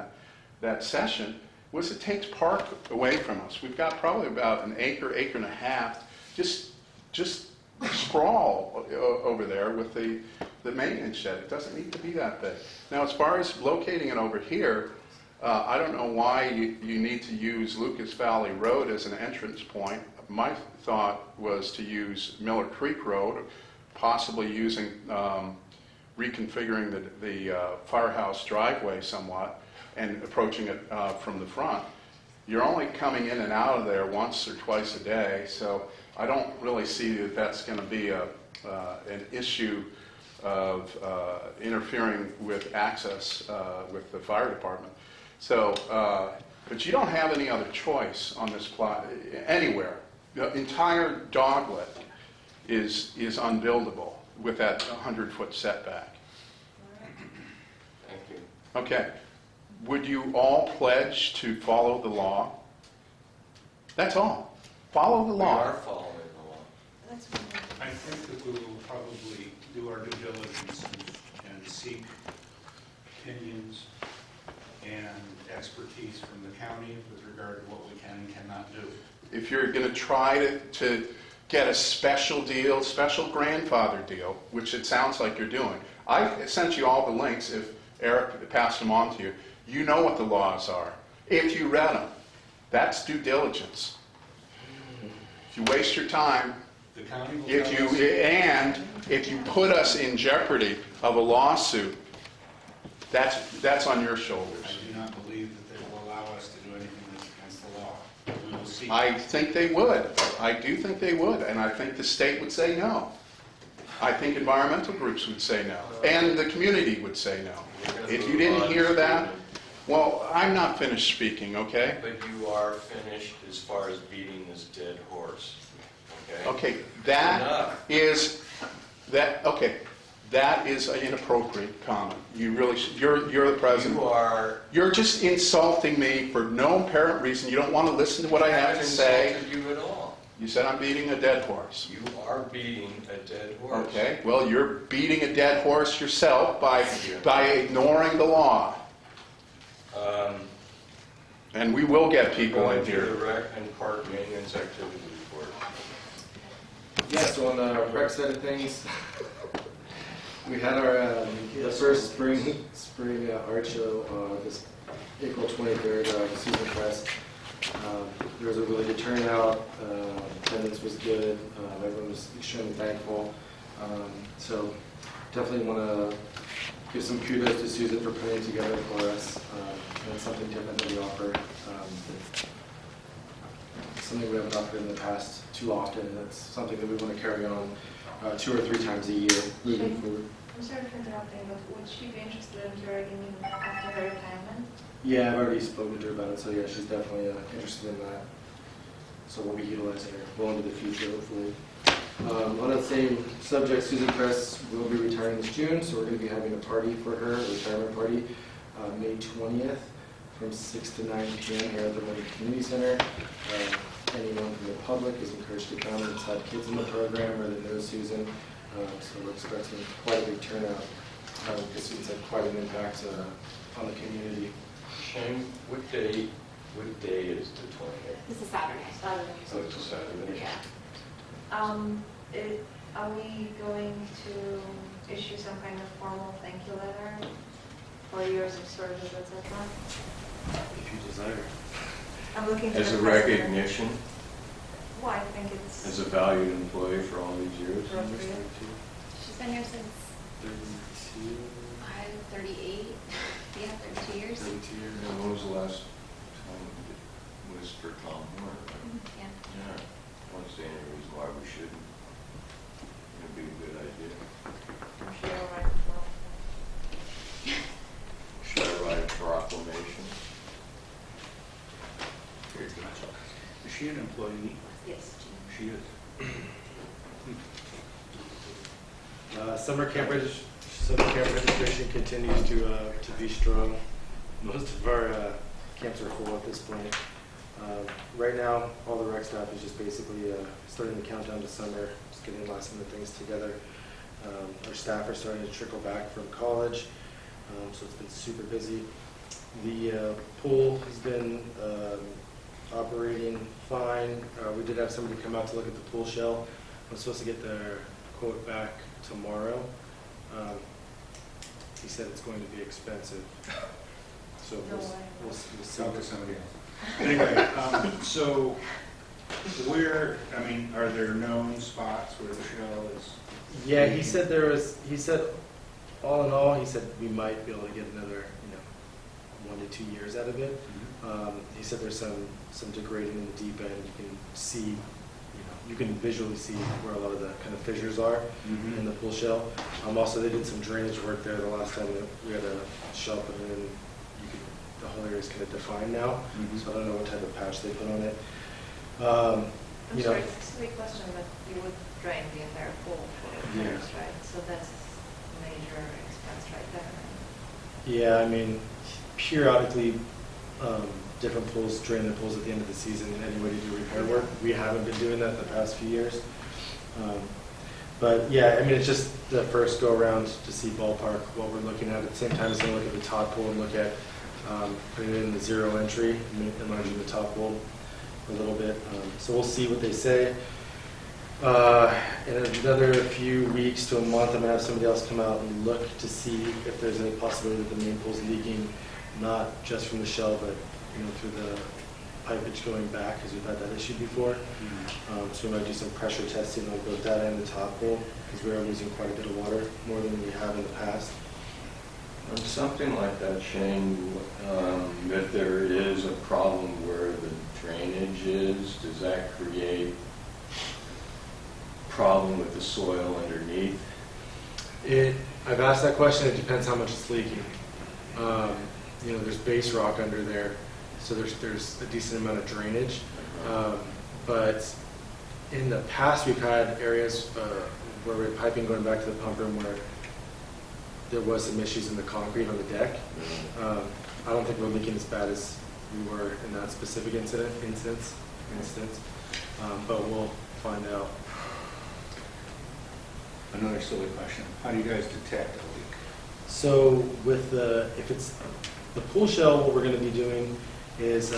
that session, was it takes park away from us. We've got probably about an acre and a half, just sprawl over there with the maintenance shed. It doesn't need to be that big. Now, as far as locating it over here, I don't know why you need to use Lucas Valley Road as an entrance point. My thought was to use Miller Creek Road, possibly using reconfiguring the firehouse driveway somewhat and approaching it from the front. You're only coming in and out of there once or twice a day, so I don't really see that that's going to be an issue of interfering with access with the fire department. So, but you don't have any other choice on this plot anywhere. The entire doglet is unbuildable with that 100-foot setback. Thank you. Okay. Would you all pledge to follow the law? That's all. Follow the We law. are following the law. That's I think that we will probably do our due diligence and seek opinions and expertise from the county with regard to what we can and cannot do. If you're going to try to get a special deal, special grandfather deal, which it sounds like you're doing, I sent you all the links. If Eric passed them on to you, you know what the laws are. If you read them, that's due diligence. If you waste your time, The county will if tell us. if you put us in jeopardy of a lawsuit, that's on your shoulders. I do not believe that they will allow us to do anything that's against the law. We will seek. I think they would. I do think they would, and I think the state would say no. I think environmental groups would say no, and the community would say no. If you didn't hear that, well, I'm not finished speaking, okay? But you are finished as far as beating this dead horse, okay? Okay, that Enough. is an inappropriate comment. You really should, you're the president. You are. You're just insulting me for no apparent reason. You don't want to listen to what I have to say. haven't insulted you at all. You said I'm beating a dead horse. You are beating a dead horse. Okay, well, you're beating a dead horse yourself by ignoring the law. And we will get people Going in to here. the rec and park maintenance activity report. Yes, on the rec side of things, We had our the first spring art show this April 23rd, Susan Crest. There was a really good turnout. Attendance was good. Everyone was extremely thankful. So definitely want to give some kudos to Susan for putting it together for us. And it's something different that we offer. Something we haven't offered in the past too often. That's something that we want to carry on 2 or 3 times a year moving forward. I'm sorry for interrupting, but would she be interested in joining after her retirement? Yeah, I've already spoken to her about it, so yeah, she's definitely interested in that. So we'll be utilizing her well into the future, hopefully. On that same subject, Susan Crest will be retiring this June, so we're going to be having a party for her, a retirement party, May 20th from 6 to 9 p.m. here at the Marinwood Community Center. Anyone from the public is encouraged to come. It's had kids in the program or that know Susan, so we're expecting quite a big turnout because Susan's had quite an impact on the community. Shane, what day is the 20th? This is Saturday. Oh, it's a Saturday. Yeah. Are we going to issue some kind of formal thank you letter for years of service, etc.? If you desire. I'm looking to As the a president. recognition, Well, I think it's as a valued employee for all these years. appropriate. She's been here since 32. 38. Yeah, 32 years. 32 years. And when was the last time it was for Tom Moore? Right? Yeah. Yeah. I don't see any reason why we shouldn't. It'd be a good idea. I'm sure you'll write it well. Should I write a proclamation? Is she an employee? Yes. She is. Summer camp registration continues to be strong. Most of our camps are full at this point. Right now, all the rec staff is just basically starting the countdown to summer, just getting last minute things together. Our staff are starting to trickle back from college, so it's been super busy. The pool has been operating fine. We did have somebody come out to look at the pool shell. I'm supposed to get their quote back tomorrow. He said it's going to be expensive. So No way. we'll see. Talk to somebody else. Anyway, so where, I mean, are there known spots where the shell is? Yeah, he said there was, all in all, he said we might be able to get another, 1 to 2 years out of it. He said there's some degrading in the deep end. You can see, you can visually see where a lot of the kind of fissures are in the pool shell. Also, they did some drainage work there the last time that we had a shell put in. The whole area is kind of defined now, so I don't know what type of patch they put on it. I'm sorry, it's a silly question, but you would drain the entire pool for repairs, right? So that's a major expense right there. Yeah, I mean, periodically, different pools drain their pools at the end of the season and anybody do repair work. We haven't been doing that the past few years. But yeah, I mean, it's just the first go around to see ballpark what we're looking at. At the same time, it's going to look at the top pool and look at putting it in the zero entry, enlarging the top pool a little bit. So we'll see what they say. In another few weeks to a month, I'm going to have somebody else come out and look to see if there's any possibility that the main pool's leaking, not just from the shell, but through the pipage going back, because we've had that issue before. So we might do some pressure testing on both that and the top pool, because we are losing quite a bit of water, more than we have in the past. On something like that, Shane, if there is a problem where the drainage is, does that create problem with the soil underneath? I've asked that question. It depends how much it's leaking. There's base rock under there, so there's a decent amount of drainage. But in the past, we've had areas where we had piping going back to the pump room where there was some issues in the concrete on the deck. I don't think we're leaking as bad as we were in that specific instance. But we'll find out. Another silly question. How do you guys detect a leak? So if it's the pool shell, what we're going to be doing is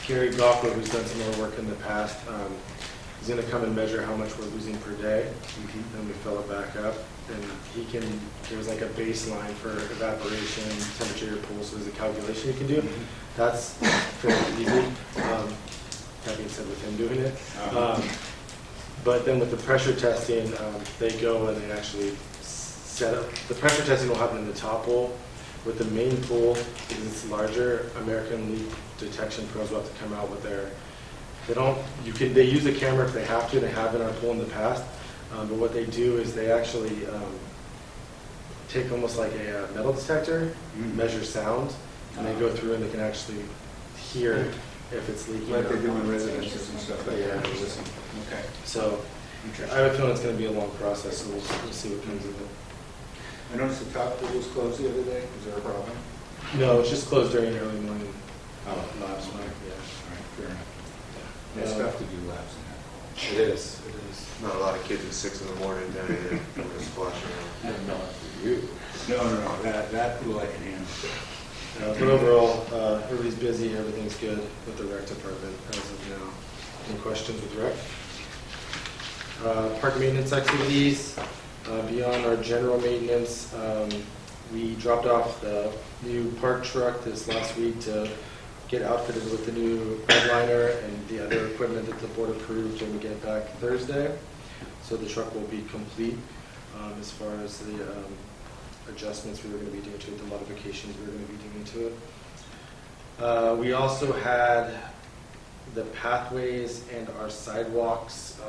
Gary Goffler, who's done some more work in the past, He's going to come and measure how much we're losing per day, then we fill it back up. And there's like a baseline for evaporation, temperature of your pool, so there's a calculation you can do. That's fairly easy. That being said, with him doing it. But then with the pressure testing, they go and they actually set up. The pressure testing will happen in the top pool. With the main pool, because it's larger, American Leak Detection Pros will have to come out with their. They use a camera if they have to. They have in our pool in the past. But what they do is they actually take almost like a metal detector, measure sound, and they go through and they can actually hear if it's leaking. Like or they do not. in residences and stuff like that. Yeah. Listen. Okay. So I have a feeling it's going to be a long process, so we'll see what comes of it. I noticed the top pool was closed the other day. Is there a problem? No, it's just closed during early morning labs. All Yeah. right, fair enough. There's stuff to do labs in that pool. It is. It is. Not a lot of kids at 6 in the morning down here coming to splash around. Not for you. No, that pool I can handle. But overall, everybody's busy. Everything's good with the rec department as of now. Any questions with rec? Park maintenance activities. Beyond our general maintenance, we dropped off the new park truck this last week to get outfitted with the new bedliner and the other equipment that the board approved, and we get it back Thursday. So the truck will be complete as far as the adjustments we were going to be doing to it, the modifications we were going to be doing to it. We also had the pathways and our sidewalks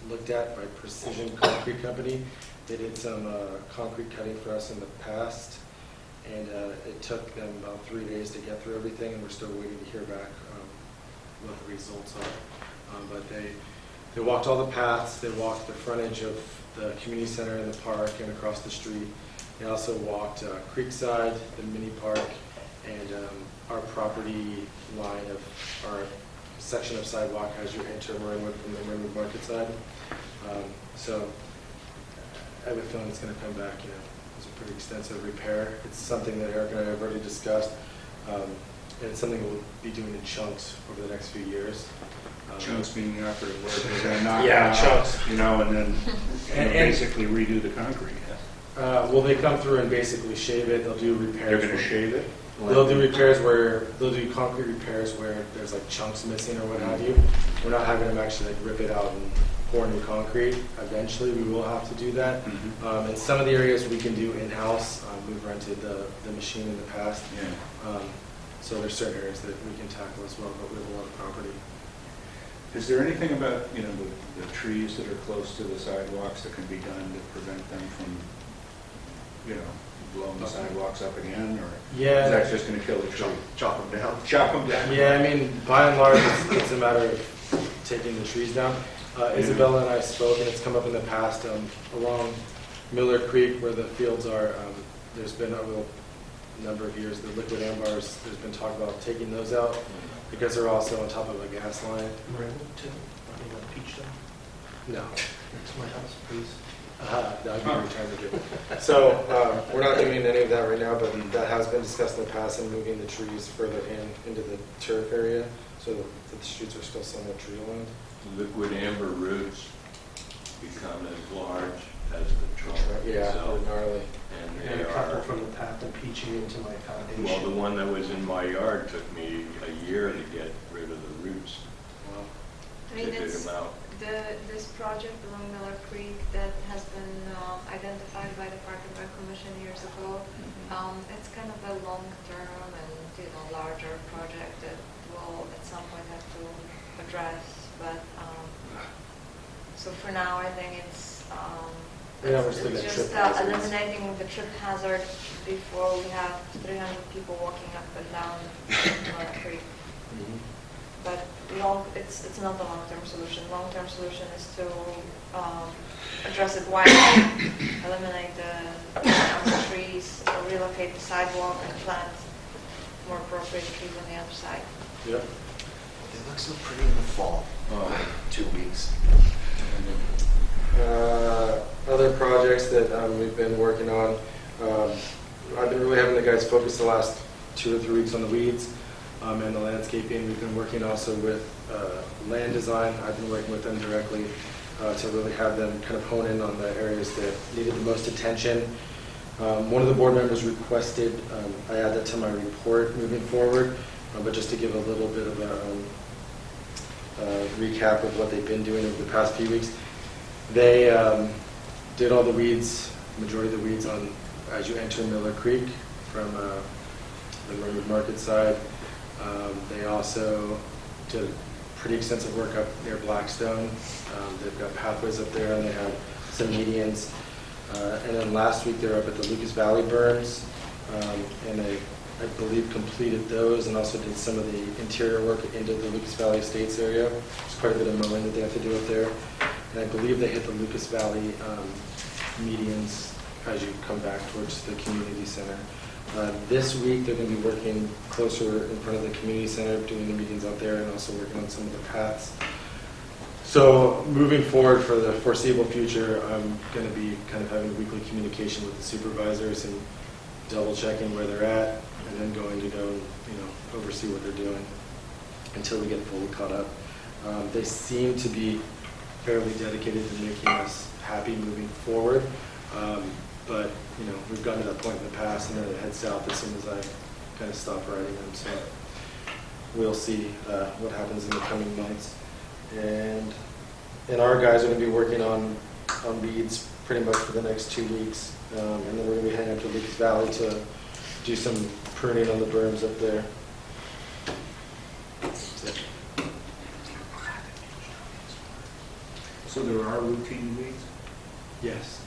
looked at by Precision Concrete Company. They did some concrete cutting for us in the past, and it took them about 3 days to get through everything, and we're still waiting to hear back what the results are. But they walked all the paths. They walked the frontage of the community center and the park and across the street. They also walked Creekside, the mini park, and our property line of our section of sidewalk as you enter Marinwood from the Marinwood Market side. So I have a feeling it's going to come back. It's a pretty extensive repair. It's something that Eric and I have already discussed, and it's something we'll be doing in chunks over the next few years. Chunks meaning the operative word. They're going to knock Yeah, it out, chunks. and then And- basically redo the concrete. Well, they come through and basically shave it. They'll do repairs. They're going to shave it? They'll do repairs where they'll do concrete repairs where there's like chunks missing or what have you. We're not having them actually like rip it out and pour new concrete. Eventually, we will have to do that. And some of the areas we can do in-house. We've rented the machine in the past. Yeah. So there's certain areas that we can tackle as well, but we have a lot of property. Is there anything about, the trees that are close to the sidewalks that can be done to prevent them from, blowing the sidewalks up again, or Yeah. is that just going to kill the tree? Chop them down. Chop them down? Yeah, I mean, by and large, it's a matter of taking the trees down. Isabella and I spoke, and it's come up in the past, along Miller Creek where the fields are, there's been over a number of years, the liquid ambars, there's been talk about taking those out because they're also on top of a gas line. Marinwood too? I mean, Peachton, No. next to my house, please. That would be a retirement given. So we're not doing any of that right now, but that has been discussed in the past, and moving the trees further into the turf area so that the streets are still somewhat tree lined. Liquid amber roots become as large as the trunk Yeah, itself. they're gnarly. And And they a couple are, from the path and peaching into my foundation. well, the one that was in my yard took me a year to get rid of the roots, Wow. I mean, to dig it's them out. this project along Miller Creek that has been identified by the Park and Rec Commission years ago. It's kind of a long-term and larger project that we'll at some point have to address. But so for now, I think it's Yeah, we're still it's getting just trip hazards. eliminating the trip hazard before we have 300 people walking up and down Miller Creek. But it's not the long-term solution. Long-term solution is to address it widely, eliminate the trees, relocate the sidewalk, and plant more appropriate trees on the other side. Yep. It looks so pretty in the fall. 2 weeks. Other projects that we've been working on, I've been really having the guys focus the last 2 or 3 weeks on the weeds. and the landscaping. We've been working also with land design. I've been working with them directly to really have them kind of hone in on the areas that needed the most attention. One of the board members requested I add that to my report moving forward, but just to give a little bit of a recap of what they've been doing over the past few weeks. They did all the weeds, majority of the weeds on as you enter Miller Creek from the Marinwood Market side. They also did pretty extensive work up near Blackstone. They've got pathways up there, and they have some medians. And then last week they were up at the Lucas Valley Burns, and they, I believe, completed those and also did some of the interior work into the Lucas Valley Estates area. There's quite a bit of mowing that they have to do up there. And I believe they hit the Lucas Valley medians as you come back towards the community center. This week they're going to be working closer in front of the community center, doing the medians out there and also working on some of the paths. So moving forward for the foreseeable future, I'm going to be kind of having weekly communication with the supervisors and double checking where they're at, and then going to go and oversee what they're doing until we get fully caught up. They seem to be fairly dedicated to making us happy moving forward, but we've gotten to that point in the past, and then it heads south as soon as I kind of stop writing them. So we'll see what happens in the coming months. And our guys are going to be working on weeds pretty much for the next 2 weeks, and then we're going to be heading up to Lucas Valley to do some pruning on the berms up there. So there are routine weeds? Yes.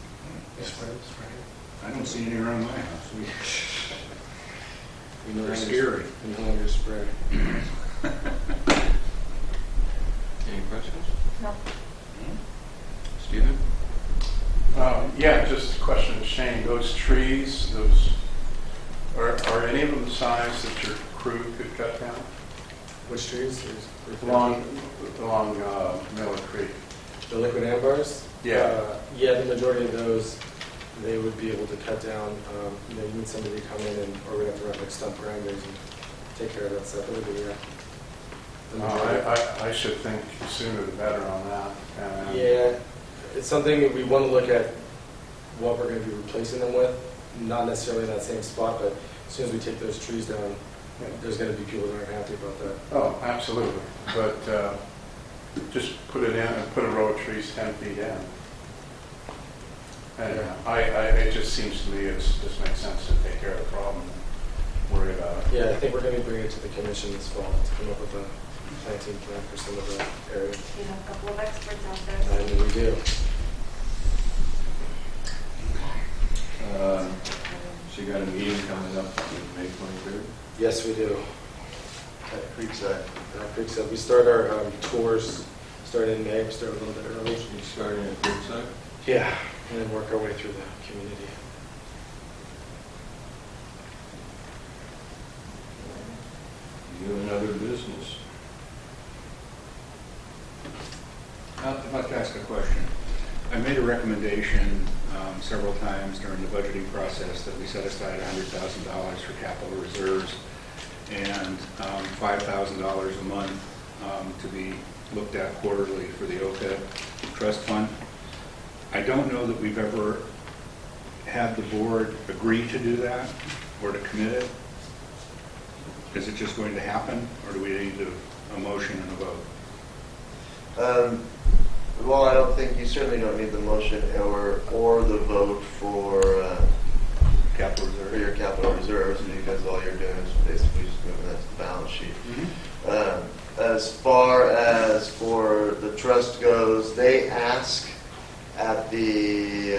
I don't see any around my house. We know They're how to- scary. We know how to spray. Any questions? No. Stephen? Yeah, just a question to Shane. Those trees, are any of them the size that your crew could cut down? Which trees? Along Miller Creek? The liquid ambars? Yeah. Yeah, the majority of those, they would be able to cut down. You need somebody to come in, or we'd have to run like stump grinders and take care of that stuff. But yeah. The majority. I should think sooner the better on that. Yeah, it's something that we want to look at what we're going to be replacing them with. Not necessarily in that same spot, but as soon as we take those trees down, there's going to be people that aren't happy about that. Oh, absolutely. But just put it in and put a row of trees 10 feet in. And it just seems to me it just makes sense to take care of the problem and worry about it. Yeah, I think we're going to be bringing it to the commission this fall to come up with a planting plan for some of that area. You have a couple of experts out there. And we do. So you got a meeting coming up on May 23rd? Yes, we do. At Creekside. Creekside. We start our tours starting in May. We start a little bit early. You starting at Creekside? Yeah, and then work our way through the community. You and other business? I'd like to ask a question. I made a recommendation several times during the budgeting process that we set aside $100,000 for capital reserves and $5,000 a month to be looked at quarterly for the OPEB trust fund. I don't know that we've ever had the board agree to do that or to commit it. Is it just going to happen, or do we need a motion and a vote? Well, I don't think, you certainly don't need the motion or the vote for Capital for reserve? your capital reserves, because all you're doing is basically just moving that to the balance sheet. As far as for the trust goes, they ask at the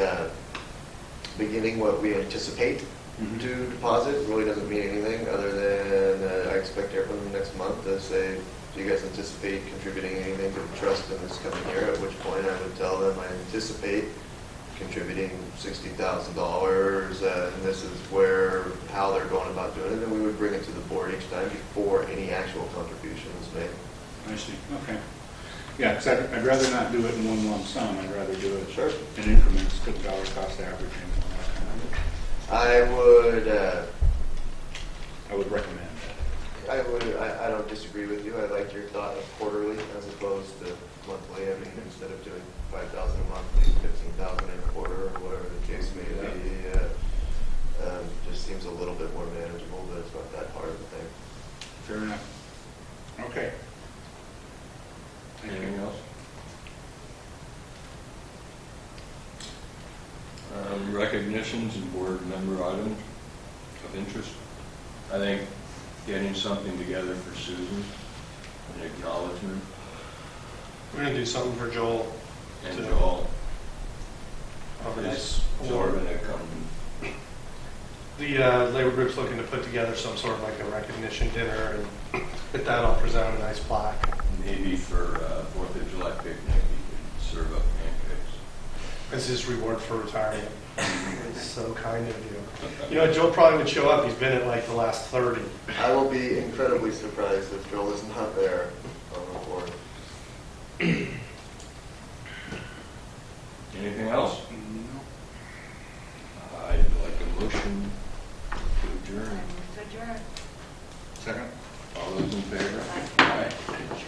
beginning what we anticipate to deposit. It really doesn't mean anything other than I expect to hear from them next month to say, do you guys anticipate contributing anything to the trust in this coming year? At which point I would tell them I anticipate contributing $60,000, and this is how they're going about doing it, and we would bring it to the board each time before any actual contribution is made. I see, okay. Yeah, because I'd rather not do it in one lump sum. I'd rather do it Sure. in increments, good dollar cost averaging and all that kind of. I would I would recommend that. I don't disagree with you. I like your thought of quarterly as opposed to monthly. I mean, instead of doing 5,000 a month, maybe 15,000 in a quarter or whatever the case may be. Just seems a little bit more manageable, but it's not that hard of a thing. Fair enough. Okay. Thank you. Anything else? Recognitions and board member items of interest. I think getting something together for Susan, an acknowledgement, We're gonna do something for Joel. and to- Joel of is this absorbing it come. The labor group's looking to put together some sort of like a recognition dinner, and with that, I'll present a nice plaque. Maybe for 4th of July picnic, you could serve up pancakes. As his reward for retirement. It's so kind of you. You know, Joel probably would show up. He's been at like the last 30. I will be incredibly surprised if Joel is not there on the board. Anything else? No. I'd like a motion to adjourn. To adjourn. Second? All those in favor? Aye. Aye.